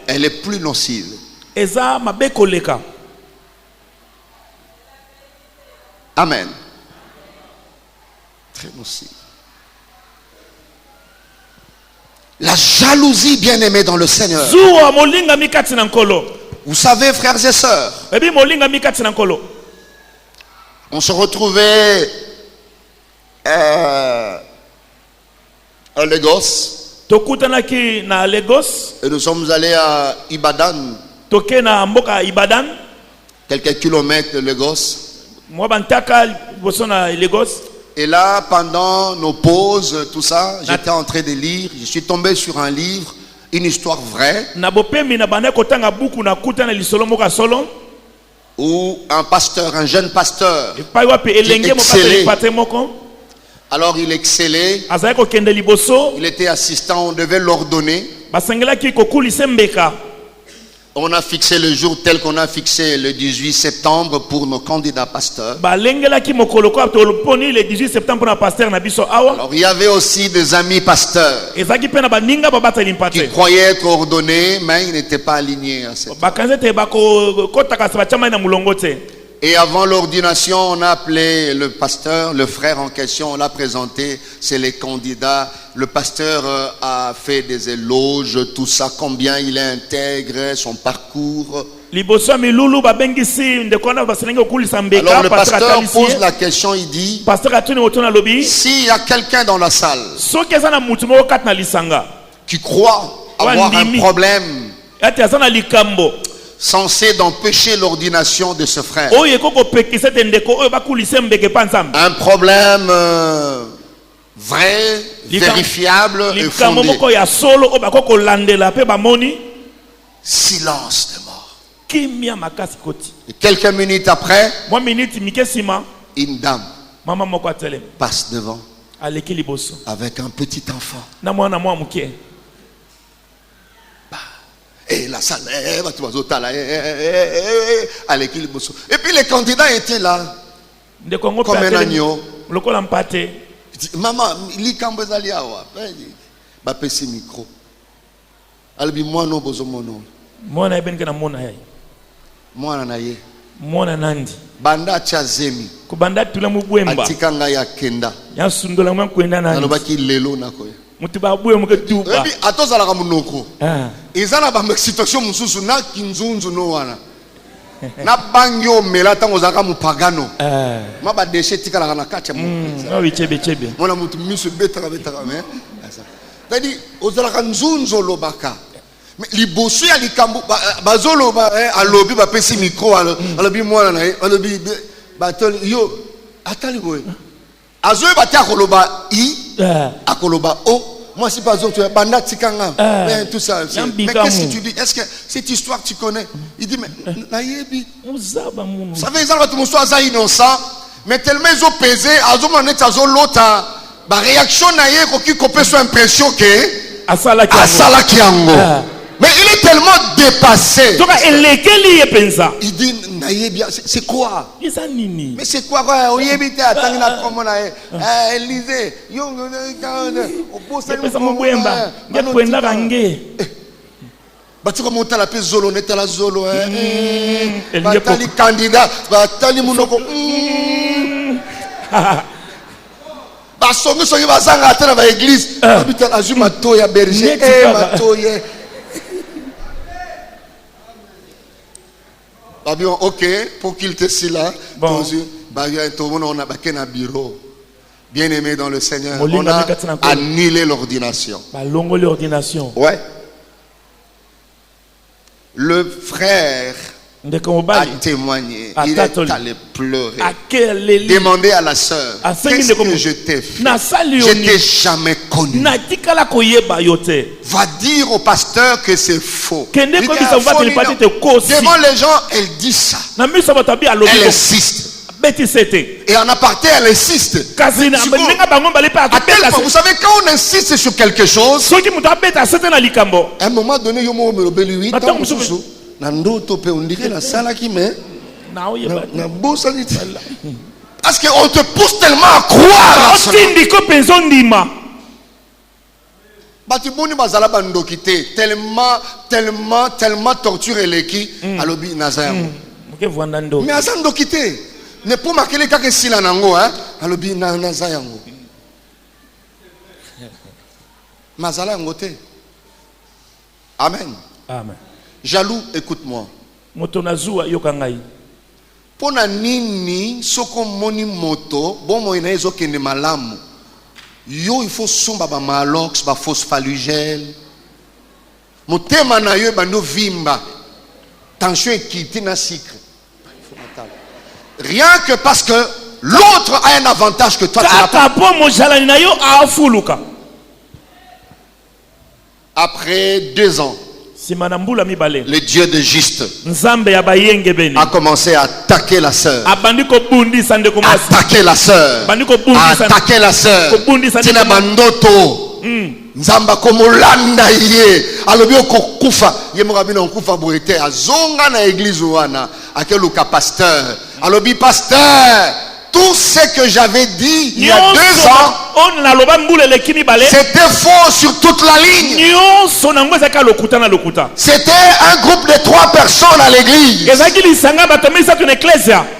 S2: Elle est plus nocive. Amen. Très nocive. La jalousie, bien-aimée dans le Seigneur. Vous savez, frères et sœurs, on se retrouvait à Lagos. Et nous sommes allés à Ibadan. Quelques kilomètres de Lagos. Et là, pendant nos pauses, tout ça, j'étais en train de lire. Je suis tombé sur un livre, une histoire vraie, où un pasteur, un jeune pasteur, qui excellait. Alors il excellait. Il était assistant, on devait l'ordonner. On a fixé le jour tel qu'on a fixé le 18 septembre pour nos candidats pasteurs. Alors il y avait aussi des amis pasteurs qui croyaient être ordonnés, mais ils n'étaient pas alignés à cette heure. Et avant l'ordination, on a appelé le pasteur, le frère en question, on l'a présenté, c'est les candidats. Le pasteur a fait des éloges, tout ça, combien il est intègre, son parcours. Alors le pasteur pose la question, il dit, s'il y a quelqu'un dans la salle qui croit avoir un problème censé d'empêcher l'ordination de ce frère, un problème vrai, vérifiable et fondé, silence de mort. Et quelques minutes après, une dame passe devant avec un petit enfant. Et la salle, et puis les candidats étaient là comme un agneau. Maman, li kambezali awa. Ba pesi micro. Albi moi no bozo mono.
S3: Mwana ibenke na mona yai.
S2: Mwana na ye.
S3: Mwana nandi.
S2: Banda chazemi.
S3: Kubanda tula mubwemba.
S2: Atikanga ya kenda.
S3: Ya sundola mwa kwenda nandi.
S2: Alobaki lelo nako.
S3: Mutiba bwe muketuba.
S2: Ebi atozala ka munoko. Ezala ba situation mususu na kinzunzu no wana. Na bangyo mela tango zaka mupagano. Maba deshe tikala na kacha mu.
S3: No bichebe.
S2: Mona mutu misu betaka me. Tadi ozala ka nzunzo lobaka. Libosu ya likambo bazolo ba alobi ba pesi micro alobi mwana na alobi batol yo atali boy. Azoe batia koloba i akoloba o. Moi, c'est pas autre, banda tikanga, tout ça. Mais qu'est-ce que tu dis? Est-ce que cette histoire tu connais? Il dit, mais naïebi. Vous savez, ils ont tout le monde innocent, mais tellement ils ont pesé, ils ont mané tazo l'autre, la réaction naïe qui copie sur impression que asala kiango. Mais il est tellement dépassé. Il dit, naïebi, c'est quoi? Mais c'est quoi? On y habite à Tangina Promona, Élysée, Young, Batuka monta la paix zolo, neta la zolo, batali candidat, batali munoko. Basongo soki bazanga atana ba église, habita azui matoya berger, matoye. Babion, ok, pour qu'il te si là, on a un bureau. Bien aimé dans le Seigneur, on a annulé l'ordination. Ouais. Le frère a témoigné, il est allé pleurer, demander à la sœur, qu'est-ce que je t'ai fait? Je t'ai jamais connu. Va dire au pasteur que c'est faux. Devant les gens, elle dit ça. Elle insiste. Et en aparté, elle insiste. À tel point, vous savez, quand on insiste sur quelque chose, à un moment donné, il y a parce qu'on te pousse tellement à croire à cela. Batibuni bazala bandokite tellement torture eleki alobi nazayamo. Mais azandokite ne pour makele kaka sila nango hein alobi nazayamo. Mazala ngote. Amen.
S3: Amen.
S2: Jaloux, écoute-moi.
S3: Motonazua yokangai.
S2: Pona nini soko moni moto bon moina ezo kende malamu. Yo il faut somba ba malox ba phosphalugel. Motema na yo bando vimba. Tension équité na sucre. Rien que parce que l'autre a un avantage que toi tu n'as pas. Après 2 ans, le Dieu de juste a commencé à attaquer la sœur. Attaquer la sœur. Attaquer la sœur. Tina bandoto. Nzamba komolanda ye. Alobi okokufa. Ye morabina okufa boete azonga na église wana. Akeluka pasteur. Alobi pasteur. Tout ce que j'avais dit il y a 2 ans, c'était faux sur toute la ligne. C'était un groupe de 3 personnes à l'église.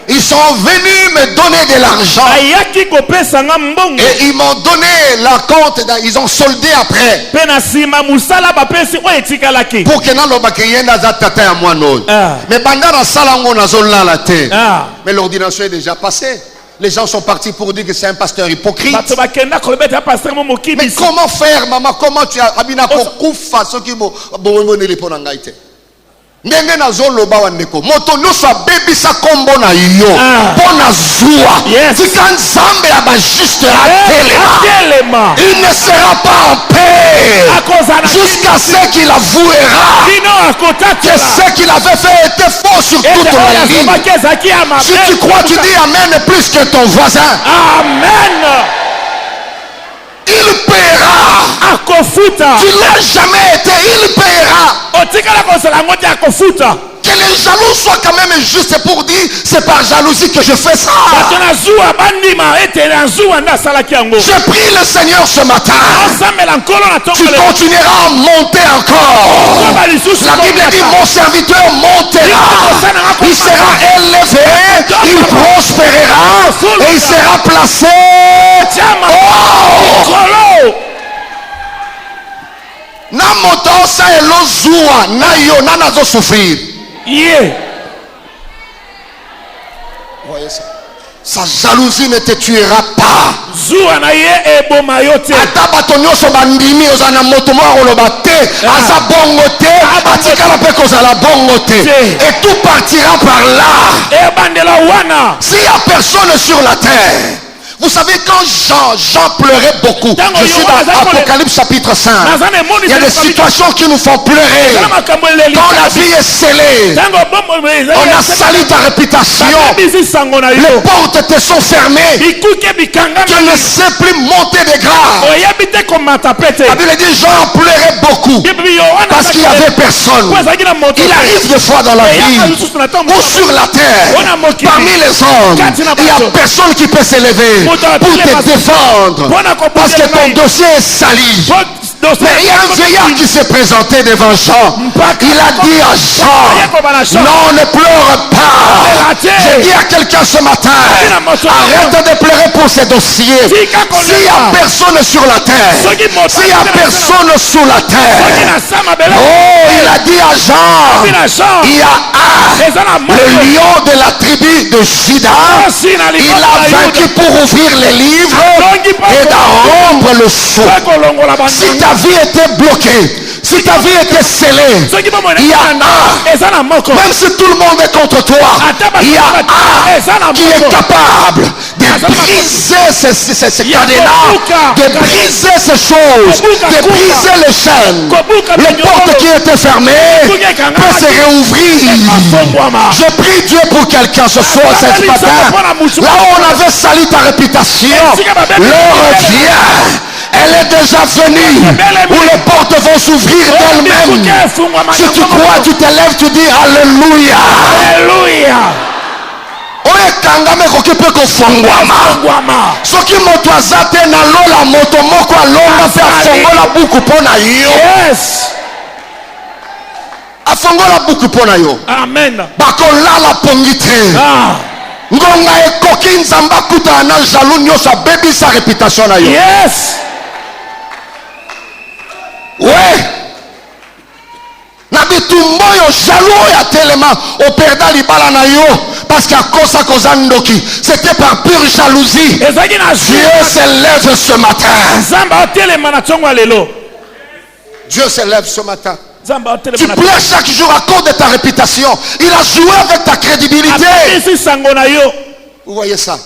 S2: Ils sont venus me donner de l'argent. Et ils m'ont donné la compte. Ils ont soldé après. Pour que mais l'ordination est déjà passée. Les gens sont partis pour dire que c'est un pasteur hypocrite. Mais comment faire, maman? Comment tu as abina kokufa ceux qui ndenge nazoloba wandeko moto nyonso abebisa kombo na yo pona zua tika nzambe ya bajuste atelema. Il ne sera pas en paix jusqu'à ce qu'il avouera que ce qu'il avait fait était faux sur toute la ligne. Si tu crois, tu dis amen plus que ton voisin.
S3: Amen.
S2: Il paiera. Tu n'as jamais été, il paiera. Que les jaloux soient quand même justes pour dire c'est par jalousie que je fais ça. Je prie le Seigneur ce matin. Tu continueras à monter encore. La Bible dit mon serviteur montera. Il sera élevé. Il prospérera. Et il sera placé. Na moto sa elozua na yo na nazo souffrir. Voyez ça. Sa jalousie ne te tuera pas. Ata bato nyonso bandimi ozana moto moko oloba te aza bongo te atikala pe kozala bongo te et tout partira par là. S'il y a personne sur la terre. Vous savez, quand Jean pleurait beaucoup, je suis dans Apocalypse chapitre 5, il y a des situations qui nous font pleurer. Quand la vie est scellée, on a sali ta réputation, les portes te sont fermées, tu ne sais plus monter des grades. La Bible dit Jean pleurait beaucoup parce qu'il n'y avait personne. Il arrive des fois dans la vie ou sur la terre, parmi les hommes, il n'y a personne qui peut s'élever pour te défendre parce que ton dossier est sali. Mais il y a un vieillard qui s'est présenté devant Jean. Il a dit à Jean, non, ne pleure pas. J'ai dit à quelqu'un ce matin, arrête de pleurer pour ces dossiers. S'il n'y a personne sur la terre, s'il n'y a personne sous la terre, oh, il a dit à Jean, il y a le lion de la tribu de Juda. Il a vaincu pour ouvrir les livres et d'en rompre le sceau. Si ta vie était bloquée, si ta vie était scellée, il y a un, même si tout le monde est contre toi, il y a un qui est capable de briser ces cadenas, de briser ces choses, de briser les chaînes. Les portes qui étaient fermées peuvent se réouvrir. Je prie Dieu pour quelqu'un ce soir, cette matin, là où on avait sali ta réputation, l'heure vient. Elle est déjà venue où les portes vont s'ouvrir d'elles-mêmes. Si tu crois, tu te lèves, tu dis Alléluia.
S3: Alléluia.
S2: oye kangame kokipe kofongwama soki moto azate na lola moto moko alonga pe afongola buku pona yo.
S3: Yes.
S2: Afongola buku pona yo.
S3: Amen.
S2: Bakolala pongite. Ngonga ekoki nzamba kuta na jaloux nyoso baby sa réputation na yo.
S3: Yes.
S2: Ouais. Na bitumbo yo jaloux ya telema operda libala na yo parce qu'à cause kozandoki c'était par pure jalousie. Dieu se lève ce matin. Dieu se lève ce matin. Tu pleures chaque jour à cause de ta réputation. Il a joué avec ta crédibilité. Vous voyez ça?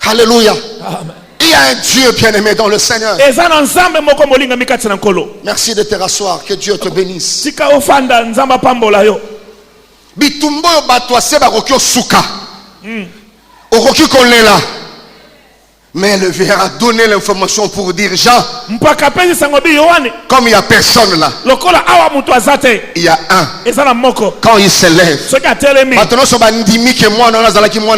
S2: Alléluia. Amen. Il y a un Dieu bien-aimé dans le Seigneur. Merci de te rasseoir. Que Dieu te bénisse. Bitumbo bato seba kokyo suka. Okoki kolela. Mais le verre a donné l'information pour dire Jean. Comme il n'y a personne là. Il y a un. Quand il se lève. Maintenant, ce bandimi que moi, on a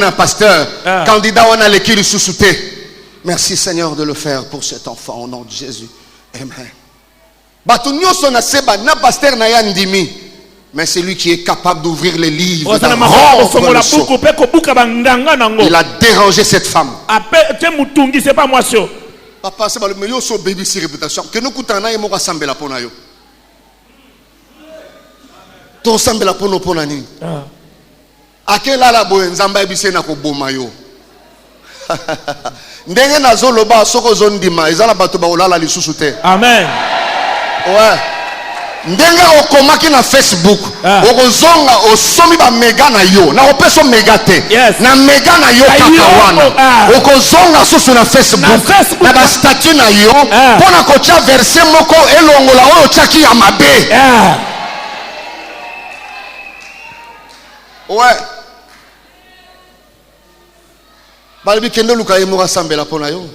S2: un pasteur. Candidat, on a l'équipe sous-souté. Merci Seigneur de le faire pour cet enfant au nom de Jésus. Amen. Batunyo sona seba na pasteur na ya ndimi. Mais c'est lui qui est capable d'ouvrir les livres. Il a dérangé cette femme. Papa, c'est pas le meilleur so baby si réputation. Que nous coutana et mo rassemble pour na yo. To rassemble pour no ponani. Akela la bo nzamba ebise na ko boma yo. Ndenge na zo loba soko zondima ezala bato ba olala lisusu te. Amen. Ouais. Ndenga okomaki na Facebook okozonga osomi ba mega na yo na opeso mega te na mega na yo kaka wana okozonga susu na Facebook na ba statut na yo pona kocha verset moko elongola oyo chaki ya mabe. Ouais. Balbi kende luka yemo rasambela pona yo.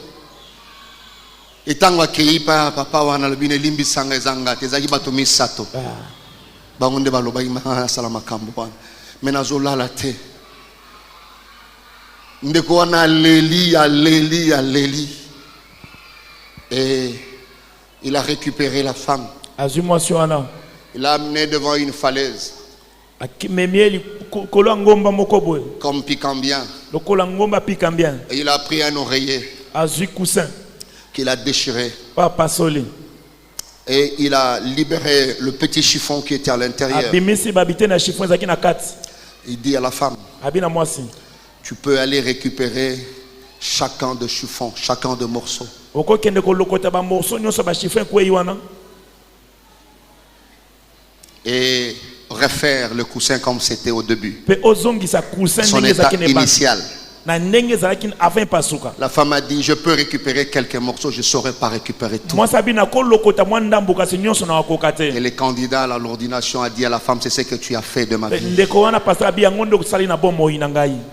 S2: Itangwa keipa papa wana lobine limbi sanga ezanga tezaki bato misato bangonde baloba ima sala makambo wana menazolala te ndeko wana leli et il a récupéré la femme. Il l'a amené devant une falaise comme piquant bien et il a pris un oreiller qu'il a déchiré et il a libéré le petit chiffon qui était à l'intérieur. Il dit à la femme, tu peux aller récupérer chacun de chiffons, chacun de morceaux. Et refaire le coussin comme c'était au début. Son état initial. La femme a dit, je peux récupérer quelques morceaux, je ne saurais pas récupérer tout. Et le candidat à l'ordination a dit à la femme, c'est ce que tu as fait de ma vie.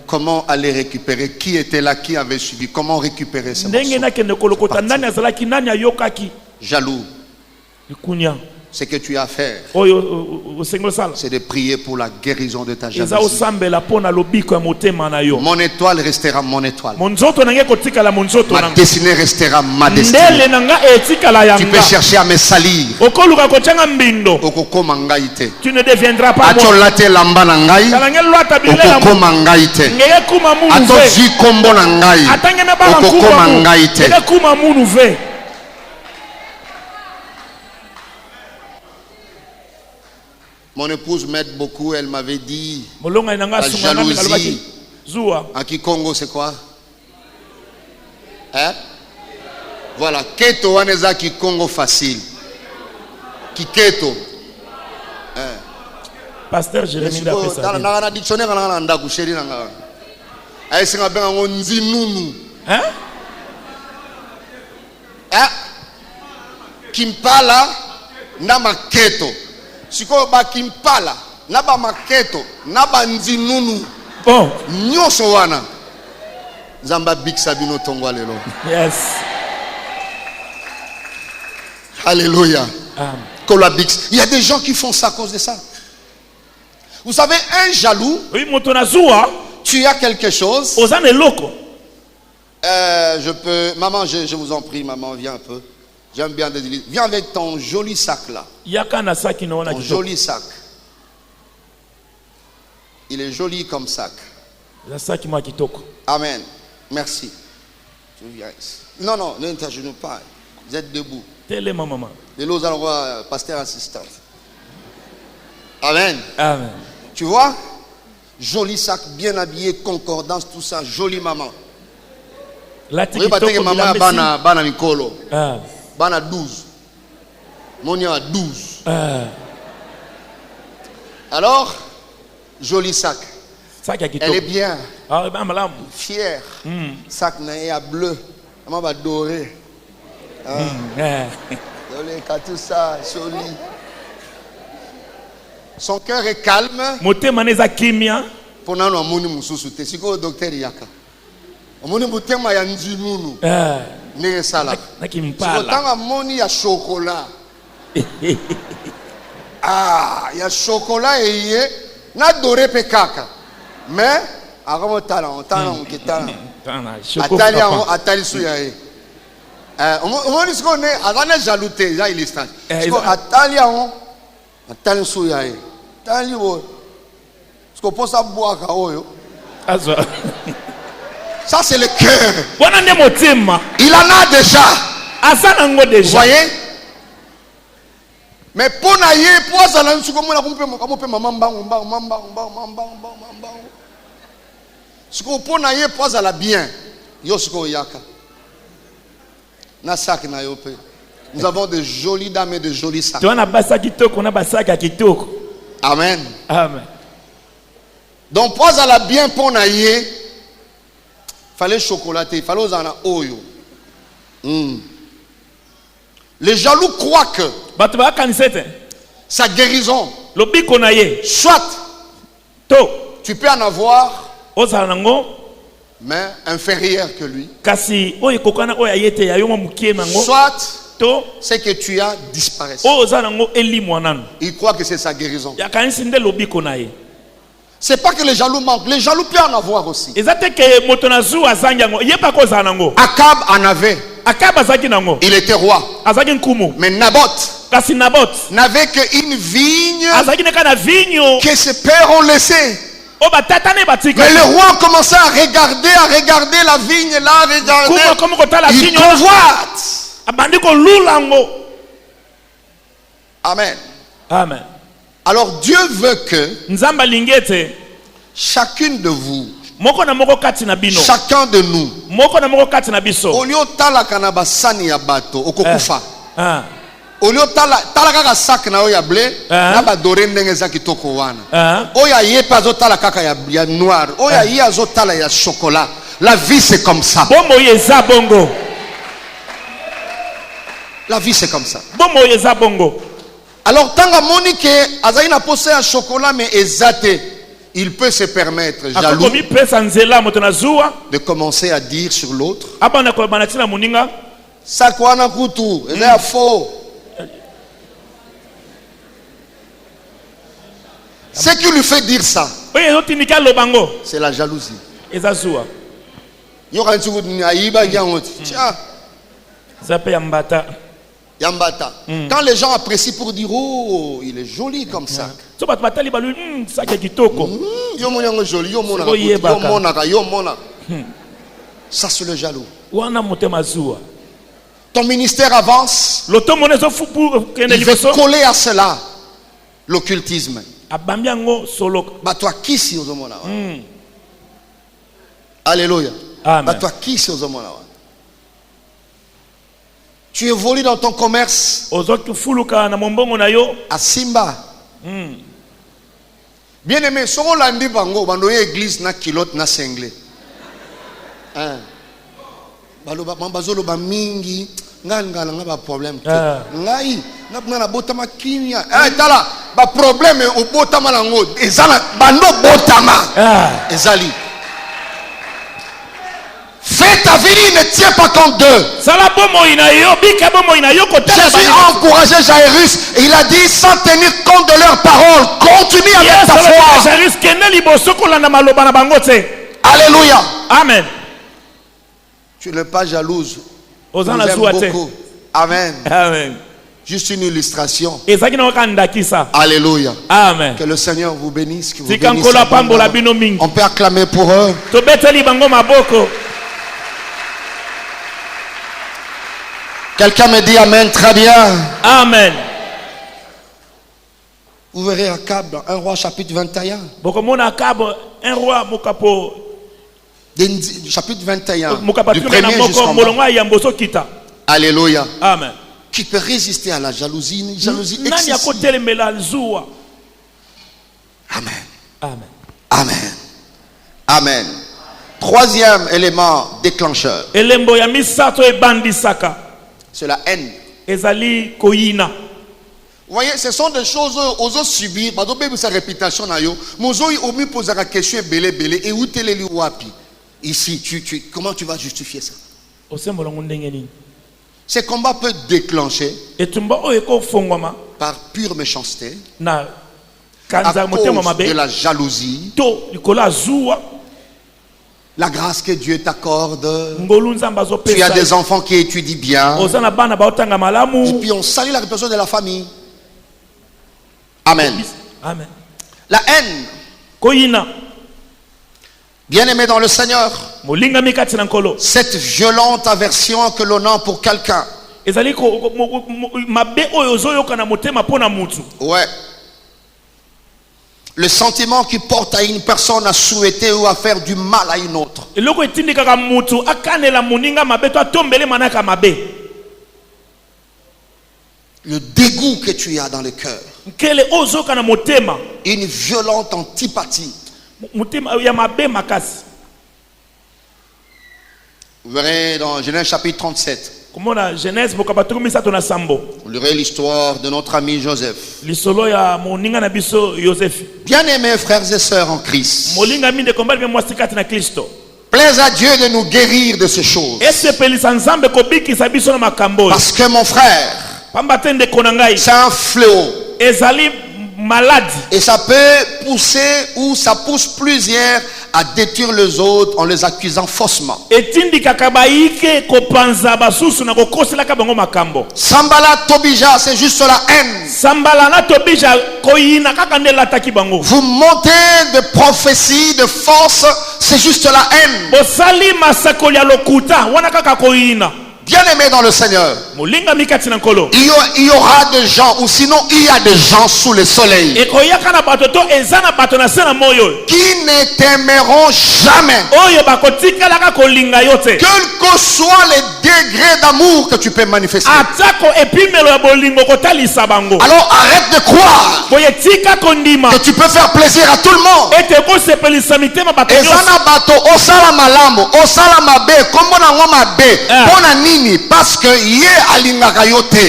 S2: Comment aller récupérer? Qui était là, qui avait suivi? Comment récupérer ces morceaux? Jaloux. Ce que tu as à faire, c'est de prier pour la guérison de ta jalousie. Mon étoile restera mon étoile. Ma destinée restera ma destinée. Tu peux chercher à me salir.
S3: Tu ne deviendras pas moi.
S2: Mon épouse m'aide beaucoup, elle m'avait dit la jalousie à Kikongo c'est quoi? Hein? Voilà, keto waneza Kikongo facile. Kiketo.
S3: Pasteur Jérémie d'après ça.
S2: Dans la dictionnaire on a ndaku chéri nanga. Ay singa benga ngonzi nunu. Hein? Ah. Kimpala na maketo. Siko ba kimpala na ba maketo na ba nzinunu nyoso wana zamba big sabino tongwa lelo. Yes. Alléluia. Il y a des gens qui font ça à cause de ça. Vous savez, un jaloux, tu as quelque chose. Je peux. Maman, je vous en prie, maman, viens un peu. J'aime bien des. Viens avec ton joli sac là. Ton joli sac. Il est joli comme sac. Amen. Merci. Tu viens ici. Non, ne t'agenouille pas. Vous êtes debout. De l'eau, pasteur assistant. Amen.
S3: Amen.
S2: Tu vois? Joli sac, bien habillé, concordance, tout ça. Jolie maman. Oui, parce que maman bana Mikolo. Bana 12. Monia 12. Alors, joli sac. Elle est bien. Fière. Sac à bleu. Maman va doré. Tout ça, joli. Son cœur est calme. Pour nous, on c'est quoi le docteur Yaka? On a un salade. Il y a chocolat. Ah, il y a chocolat et il y a doré pekaka. Mais, avant le talent, Atali Souyaé. On dit qu'on est avant la jalouté, là il est stage. Atali Souyaé. Atali wo. Ce qu'on peut savoir ça c'est le cœur. Il en a déjà. Vous voyez? Mais pour naïe, pour ça là, nous comme maman ce qu'on peut naïe, pour ça là bien. Yosko yaka. Na sac na yope. Nous avons de jolies dames et de jolis sacs. Amen.
S3: Amen.
S2: Donc pour ça là bien pour naïe, fallait chocolater, il fallait aux ana oyo. Les jaloux croient que sa guérison, soit tu peux en avoir, mais inférieur que lui, soit c'est que tu as disparu. Il croit que c'est sa guérison. C'est pas que les jaloux manquent, les jaloux peuvent en avoir aussi. Akab en avait. Il était roi. Mais Naboth n'avait qu'une vigne que ses pères ont laissée. Mais le roi commençait à regarder la vigne là, il convoite. Amen.
S3: Amen.
S2: Alors Dieu veut que chacune de vous, chacun de nous, au lieu de basani ya bato okokufa, au lieu de sak na oya blé na ba dore ndenge za kitoko wana, oya ye pa zo tala kaka ya noir, oya ye azo tala ya chocolat. La vie c'est comme ça. La vie c'est comme ça. Alors tant que Monique azaina posé un chocolat mais exaté, il peut se permettre, jaloux, de commencer à dire sur l'autre, ça quoi na kutu, c'est faux. Ce qui lui fait dire ça, c'est la jalousie. Yambata. Quand les gens apprécient pour dire oh, il est joli comme ça. Ça c'est le jaloux. Ton ministère avance. Il veut coller à cela l'occultisme. Alléluia. Tu évolues dans ton commerce à Simba. Bien aimé, si on l'a dit, on a église na kilote na sengle. Bazolo ba mingi ngala ngaba problème. Ngai na botama kinya. Tala ba problème au botama lango. Ezala bando botama. Ezali. Fais ta vie, ne tiens pas compte d'eux. Jésus a encouragé Jairus et il a dit sans tenir compte de leurs paroles, continue avec ta foi. Alléluia.
S3: Amen.
S2: Tu n'es pas jalouse.
S3: Vous
S2: aime beaucoup. Amen.
S3: Amen.
S2: Juste une illustration.
S3: Alléluia. Amen.
S2: Que le Seigneur vous bénisse. Que vous bénisse. On peut acclamer pour eux. Quelqu'un me dit Amen, très bien.
S3: Amen.
S2: Vous verrez Akab dans 1 Roi chapitre 21.
S3: Un roi
S2: chapitre 21 du premier jusqu'en bas. Alléluia.
S3: Amen.
S2: Qui peut résister à la jalousie, une jalousie excessive. Amen.
S3: Amen.
S2: Amen. Amen. Troisième élément déclencheur. C'est la haine. Vous voyez, ce sont des choses aux subir. Par exemple, sa réputation na yo. Mozo omi poser la question belé et où t'es les wapi. Ici, comment tu vas justifier ça? Ce combat peut déclencher par pure méchanceté, à cause de la jalousie, la grâce que Dieu t'accorde. Tu as des enfants qui étudient bien. Et puis on salue la réputation de la famille. Amen.
S3: Amen.
S2: La haine. Bien-aimé dans le Seieur, cette violente aversion que l'on a pour quelqu'un. Ouais. Le sentiment qui porte à une personne à souhaiter ou à faire du mal à une autre. Le dégoût que tu as dans le cœur. Une violente antipathie. Vous verrez dans Genèse chapitre 37. Vous lirez l'histoire de notre ami Joseph. Bien-aimés frères et sœurs en Christ, plaise à Dieu de nous guérir de ces choses. Parce que mon frère, c'est un fléau. Et ça peut pousser ou ça pousse plusieurs à détruire les autres en les accusant faussement. Sambala Tobija, c'est juste la haine. Vous montez de prophétie, de force, c'est juste la haine. Bien-aimé dans le Seigneur, il y aura des gens, ou sinon il y a des gens sous le soleil qui ne t'aimeront jamais, quel que soit les degrés d'amour que tu peux manifester. Alors arrête de croire que tu peux faire plaisir à tout le monde. Parce que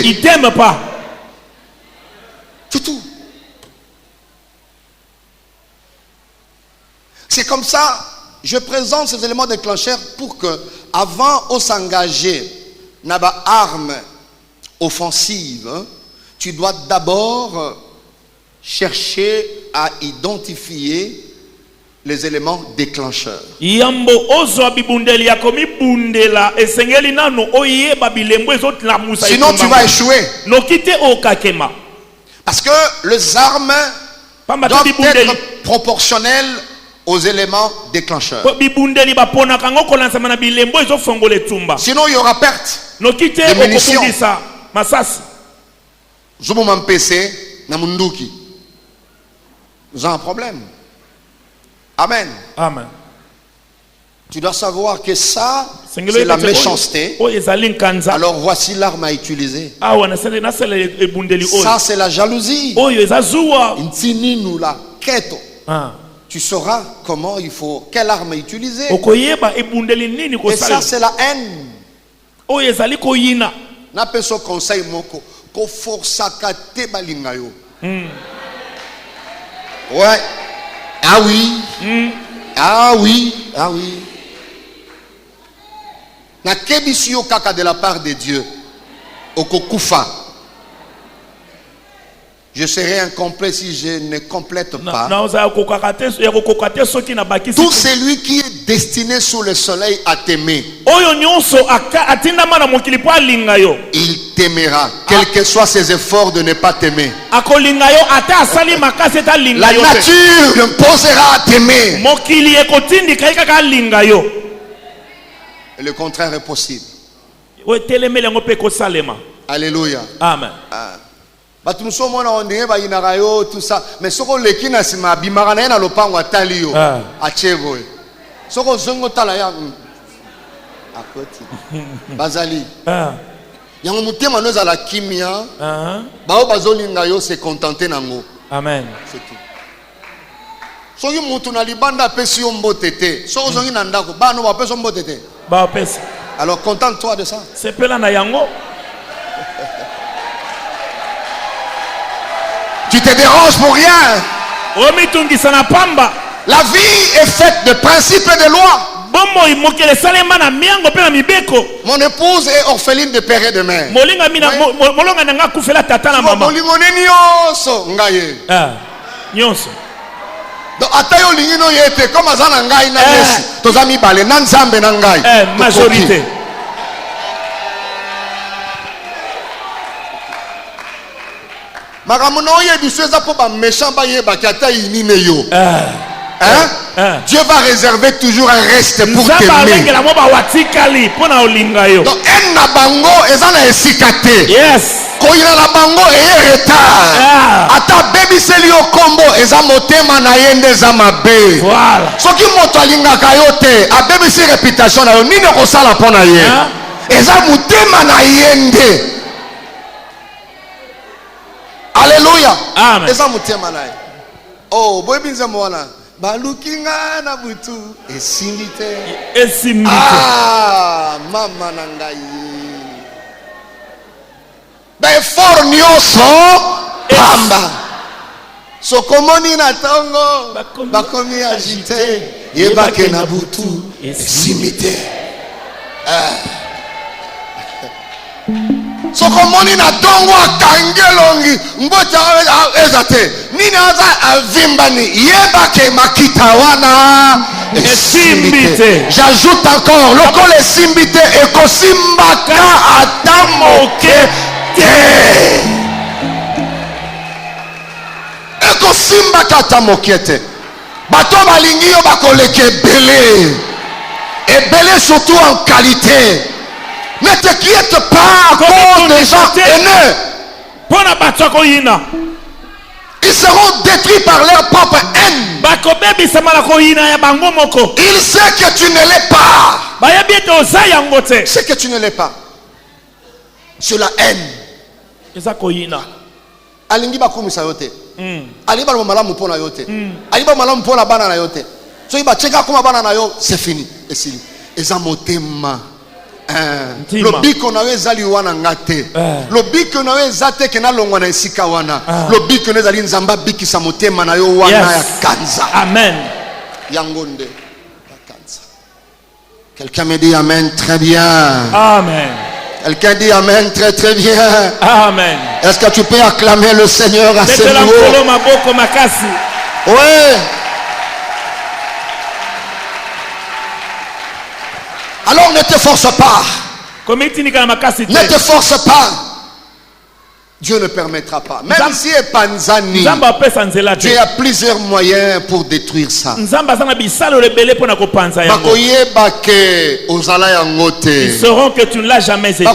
S2: il
S3: t'aime pas.
S2: Tout. C'est comme ça, je présente ces éléments déclencheurs pour que, avant de s'engager dans une arme offensive, tu dois d'abord chercher à identifier les éléments déclencheurs. Sinon tu vas échouer. Parce que les armes doivent être proportionnelles aux éléments déclencheurs. Sinon il y aura perte de munitions. Nous avons un problème. Amen.
S3: Amen.
S2: Tu dois savoir que ça, c'est la méchanceté. Alors voici l'arme à utiliser. Ça, c'est la jalousie. Tu sauras comment il faut, quelle arme utiliser. Et ça, c'est la haine. N'a pas ce conseil moko. Ko força kate balingayo. Ouais. Ah oui. Ah oui. Ah oui. Na kebisio kaka de la part de Dieu. Okokufa. Je serai incomplet si je ne complète pas.
S3: Tout
S2: celui qui est destiné sous le soleil à t'aimer, il t'aimera, quels que soient ses efforts de ne pas t'aimer. La nature l'imposera à t'aimer. Et le contraire est possible. Alléluia.
S3: Amen.
S2: Batu musomo na ondenge ba yinaka yo tout ça mais soko leki na sima bimaka na lopango atali yo achego soko zongo tala ya akoti bazali yango mutema noza la kimia bao bazolinga yo se contenter nango.
S3: Amen.
S2: C'est tout. Soki mutu na libanda pesi yo mbotete soko zongi na ndako bano ba pesi mbotete
S3: ba pesi.
S2: Alors contente-toi de ça.
S3: C'est pela na yango.
S2: Tu te déranges pour rien. La vie est faite de principes et de lois. Mon épouse est orpheline de père et de mère. Donc atayo lingino yete comme azana ngai na Yesu. Tozami bale na nzambe na ngai.
S3: Majorité.
S2: Dieu va réserver toujours un reste pour t'aimer. Donc un bango ezana esikate.
S3: Yes.
S2: Koyina la bango eye retard. Ata baby selio combo eza motema na yende za mabe.
S3: Voilà.
S2: Soki moto alingaka yo te, a baby si réputation na yo nini kosala pona ye. Eza motema na yende. Alléluia.
S3: Amen.
S2: Eza motema na ye. Oh, boy binza mwana. Balukinga na butu esimite. Ah, mama na ngai. Ba effort nyonso pamba. Sokomoni na tongo bakomi agité yebake na butu esimite. Sokomoni na tongo akangelongi mbota ezate nini aza avimbani yebake makita wana esimbite. J'ajoute encore lokole esimbite ekosimbaka atamoke te. Ekosimbaka atamoke te. Bato balingi yo bakoleke ebele surtout en qualité. Ne t'inquiète pas à cause des gens haineux. Ils seront détruits par leur propre haine. Il sait que tu ne l'es pas. C'est que tu ne l'es pas. Sur la haine. Alingi bakumisa yote. Ali ba malamu pona yote. Ali ba malamu pona bana na yote. So iba cheka kuma bana na yo, c'est fini. Esili. Eza motema. Lobiko na wezali wana ngate. Lobiko na wezate kena longwa na esika wana. Lobiko na wezali nzamba biki sa motema na yo wana ya kanza.
S3: Amen.
S2: Yangonde ya kanza. Quelqu'un me dit amen très bien.
S3: Amen.
S2: Quelqu'un dit amen très très bien.
S3: Amen.
S2: Est-ce que tu peux acclamer le Seigneur à ce niveau? Oui. Alors ne te force pas. Ne te force pas. Dieu ne permettra pas. Même si est Panzani, Dieu a plusieurs moyens pour détruire ça.
S3: Ils sauront que tu ne l'as jamais été.
S2: On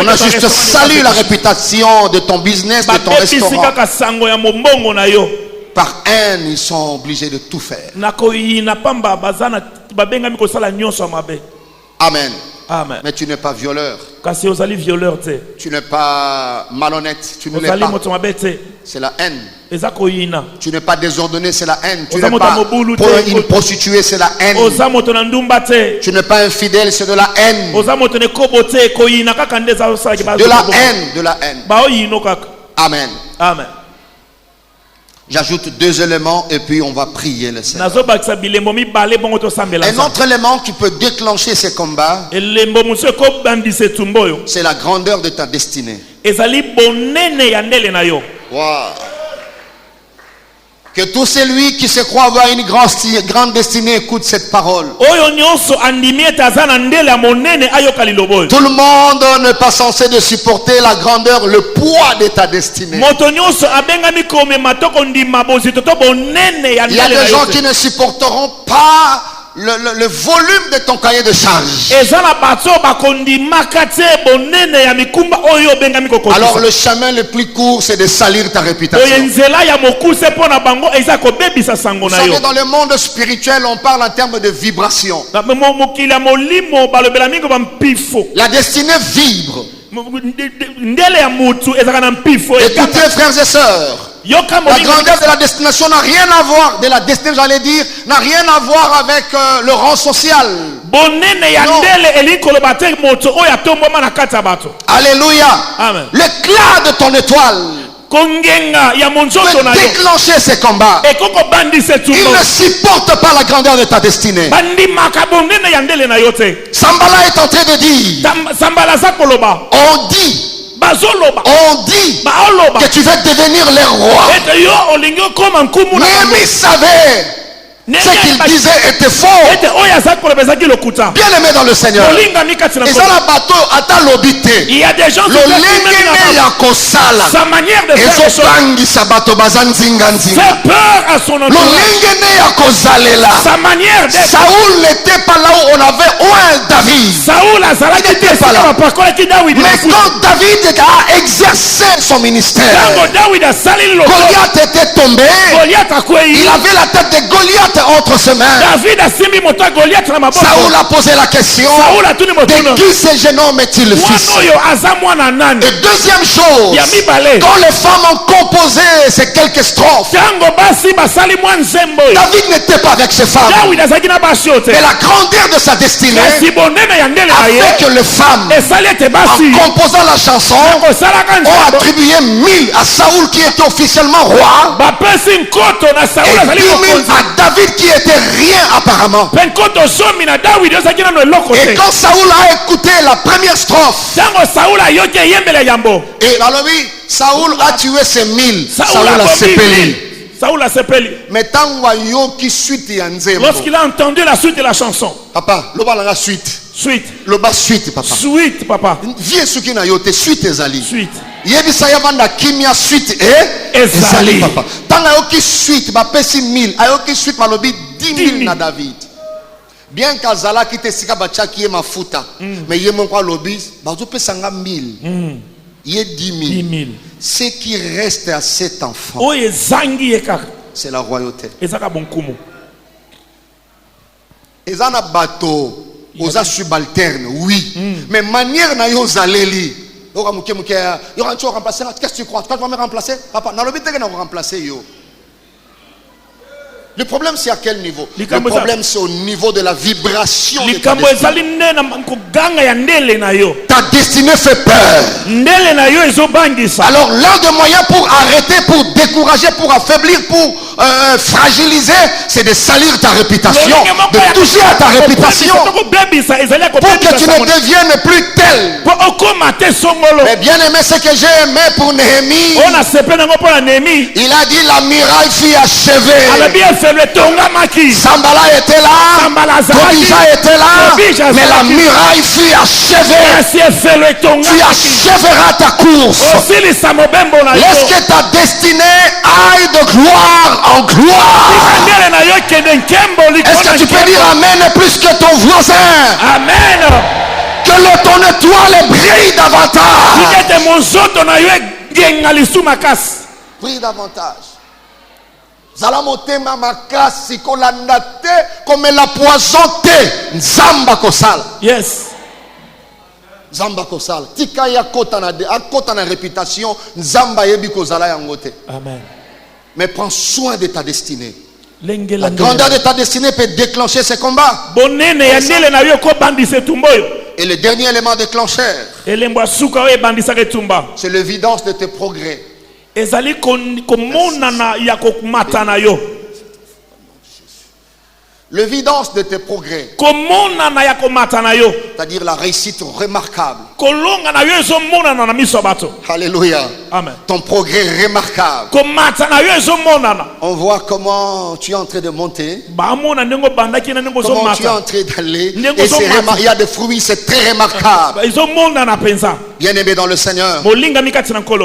S2: a juste salué la réputation de ton business, de ton restaurant. Par haine, ils sont obligés de tout faire. Amen.
S3: Amen.
S2: Mais tu n'es pas violeur. Tu n'es pas malhonnête. Tu ne l'es pas. C'est la haine. Tu n'es pas désordonné, c'est la haine. Tu n'es pas une prostituée, c'est la haine. Tu n'es pas infidèle, c'est de la haine. De la haine, de la haine.
S3: Amen.
S2: Amen.
S3: Amen.
S2: J'ajoute 2 éléments et puis on va prier le Seigneur. Un autre élément qui peut déclencher ces combats, c'est la grandeur de ta destinée. Wow. Que tout celui qui se croit avoir une grande destinée écoute cette parole. Tout le monde n'est pas censé de supporter la grandeur, le poids de ta destinée. Il y a des gens qui ne supporteront pas le volume de ton cahier de charge. Alors le chemin le plus court, c'est de salir ta réputation. Vous savez, dans le monde spirituel, on parle en termes de vibration. La destinée vibre. Écoutez, frères et sœurs, la grandeur de la destination n'a rien à voir, de la destinée, j'allais dire, n'a rien à voir avec le rang social. Alléluia. Amen. L'éclat de ton étoile peut déclencher ces combats. Il ne supporte pas la grandeur de ta destinée. Sambala est en train de dire, on dit que tu vas devenir le roi. Néhémie savait ce qu'il disait était faux. Bien aimé dans le Seigneur, il y a des gens qui
S3: fait peur à son entourage.
S2: Sa manière d'être. Saoul n'était pas là où on avait oint David. Il n'était pas là. Mais quand David a exercé son ministère, Goliath était tombé. Il avait la tête de Goliath entre ses mains. Saoul a posé la question, de qui ce jeune homme est-il le fils? Et deuxième chose, quand les femmes ont composé ces quelques strophes, David n'était pas avec ses femmes, mais la grandeur de sa destinée a fait que les femmes, en composant la chanson, ont attribué 1000 à Saoul qui était officiellement roi, et 10 000 à David qui était rien apparemment. Et quand Saoul a écouté la première strophe, et alors oui, Saoul a tué ses 1000. Saoul a sepeli.
S3: Lorsqu'il a entendu la suite de la chanson,
S2: papa, le suite.
S3: Suite.
S2: Le bas suite, papa.
S3: Suite, papa.
S2: Viens ce qui n'a yote suite ezali.
S3: Suite.
S2: Yebisa yavanda kimia suite ezali, papa. Tant ayoki suite ba pesi 1000, ayoki suite malobi 10 000 na David. Bien qu'Azala qui te sika bacha qui est mafuta, mais yemon kwa lobi bazo pesanga 1000. Yé 10 000. Ce qui reste à cet enfant, c'est la royauté. Ezana bateau. Oza subalterne, oui. Mais manière na yo zaleli. Qu'est-ce que tu crois? Tu vas me remplacer? Papa, na lobi teke na vous remplacer yo. Le problème c'est à quel niveau? Le problème c'est au niveau de la vibration de ta destinée. Ta destinée fait peur. Alors l'un des moyens pour arrêter, pour décourager, pour affaiblir, pour fragiliser, c'est de salir ta réputation, de toucher à ta réputation, pour que tu ne deviennes plus tel. Mais bien aimé, ce que j'ai aimé pour Néhémie, il a dit la muraille fut achevée. Sambala était là, Tobija était là, mais la muraille fut achevée. Tu achèveras ta course. Laisse que ta destinée aille de gloire en gloire. Est-ce que tu peux dire amen plus que ton voisin?
S3: Amen.
S2: Que ton étoile brille davantage. Brille davantage. Zalamotema makasi kolanda te comme la poison te nzamba kosala.
S3: Yes.
S2: Nzamba kosala. Tika ya kota na réputation nzamba yebi kozala yango te.
S3: Amen.
S2: Mais prends soin de ta destinée. La grandeur de ta destinée peut déclencher ces combats. Et le dernier élément déclencheur, c'est l'évidence de tes progrès.
S3: ezali komonana ya komatana yo.
S2: L'évidence de tes progrès, c'est-à-dire la réussite remarquable. Alléluia.
S3: Amen.
S2: Ton progrès remarquable. On voit comment tu es en train de monter, comment tu es en train d'aller, et il y a des fruits, c'est très remarquable. Bien aimé dans le Seigneur,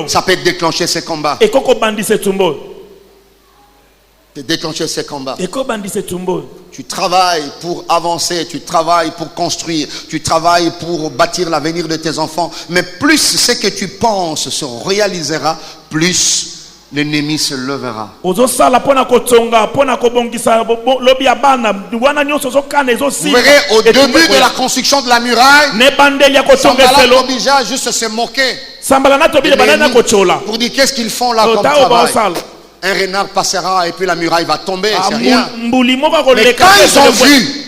S2: ça peut déclencher ces combats. Déclencher ces combats. Tu travailles pour avancer, tu travailles pour construire, tu travailles pour bâtir l'avenir de tes enfants. Mais plus ce que tu penses se réalisera, plus l'ennemi se levera. Vous verrez au début de la construction de la muraille, Sanballat Tobija juste se moquer pour dire qu'est-ce qu'ils font là comme travail. Un renard passera et puis la muraille va tomber, c'est rien. Mais quand ils ont vu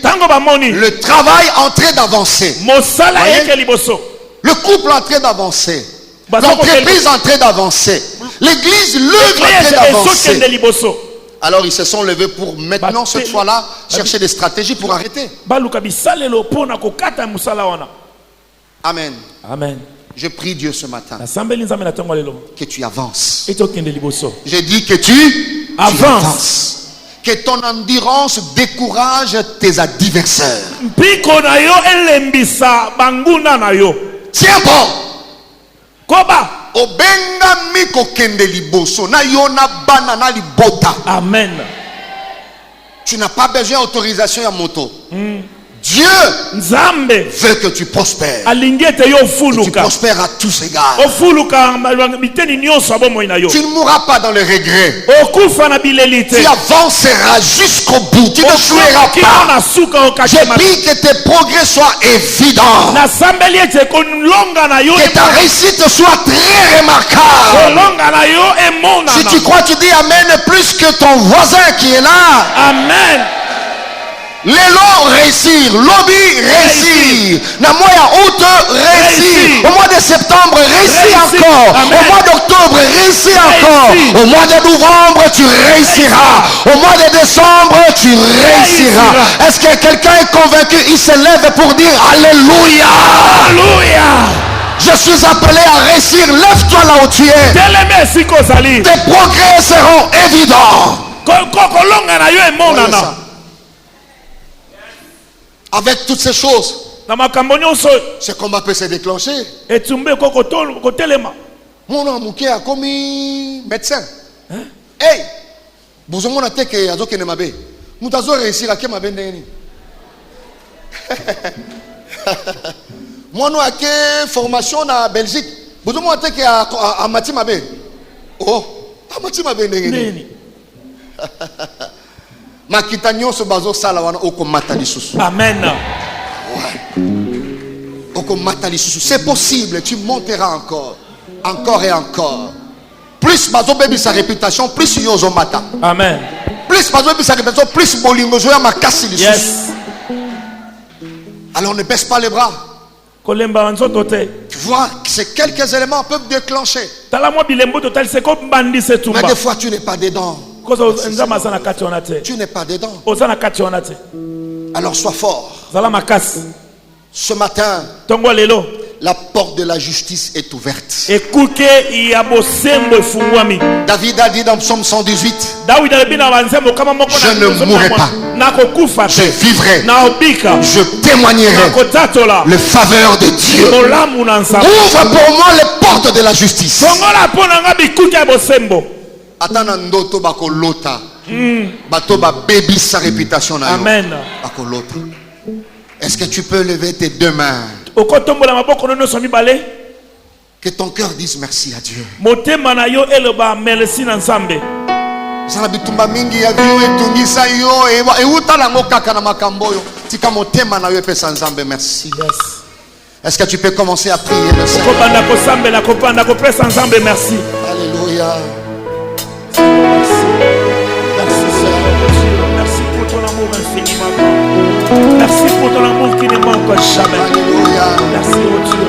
S2: le travail en train d'avancer, le couple en train d'avancer, l'entreprise en train d'avancer, l'église, l'œuvre en train d'avancer, alors ils se sont levés pour maintenant, cette fois-là, chercher des stratégies pour arrêter. Amen.
S3: Amen.
S2: Je prie Dieu ce matin que tu avances. Je dis que tu avances. Que ton endurance décourage tes adversaires. Tiens bon. Obenga miko kende liboso na yona bana na libota.
S3: Amen.
S2: Tu n'as pas besoin d'autorisation à moto. Dieu veut que tu prospères. Que tu prospères à tous égards. Tu ne mourras pas dans le regret. Tu avanceras jusqu'au bout. Tu ne joueras pas. Je prie que tes progrès soient évidents. Que ta réussite soit très remarquable. Si tu crois, tu dis Amen plus que ton voisin qui est là.
S3: Amen.
S2: Les lots réussir, lobby réussir, na mois août réussir, au mois de septembre réussir encore, au mois d'octobre réussir encore, au mois de novembre tu réussiras, au mois de décembre tu réussiras. Est-ce que quelqu'un est convaincu? Il se lève pour dire Alléluia.
S3: Alléluia.
S2: Je suis appelé à réussir. Lève-toi là où tu es. Tes progrès seront évidents. Avec toutes ces choses, ce combat peut se déclencher. Mon homme qui a commis médecin. Hey, vous avez dit que vous avez réussi à faire des moi, j'ai une formation en Belgique. Vous avez dit que à Matimabe. Oh, à Matimabe.
S3: Amen.
S2: C'est possible, tu monteras encore. Encore et encore. Plus bazo baby sa réputation, plus yozo mata.
S3: Amen.
S2: Plus bazo baby sa réputation, plus bolingo zoya makasi li.
S3: Yes.
S2: Alors ne baisse pas les bras. Tu vois, ces quelques éléments peuvent déclencher. Mais des fois tu n'es pas dedans. Tu n'es pas dedans. Alors sois fort. Ce matin, la porte de la justice est ouverte. David a dit dans Psaume 118, je ne mourrai pas, je vivrai, je témoignerai le faveur de Dieu. Ouvre pour moi les portes de la justice. Atana ndoto bakolota. Bato ba baby sa réputation na yo.
S3: Amen.
S2: Bakolota. Est-ce que tu peux lever tes deux mains? Que ton cœur dise merci à Dieu. Sana bitumba mingi ya vio etungisa yo e utala ngokaka na makambo yo. Tika motema na yo pesa nzambe merci.
S3: Yes.
S2: Est-ce que tu peux commencer à prier le Seigneur?
S3: Merci.
S2: Alléluia.
S3: Merci. Merci Seigneur. Merci pour ton amour infiniment. Merci pour ton amour qui ne manque jamais.
S2: Alléluia.
S3: Merci au Dieu.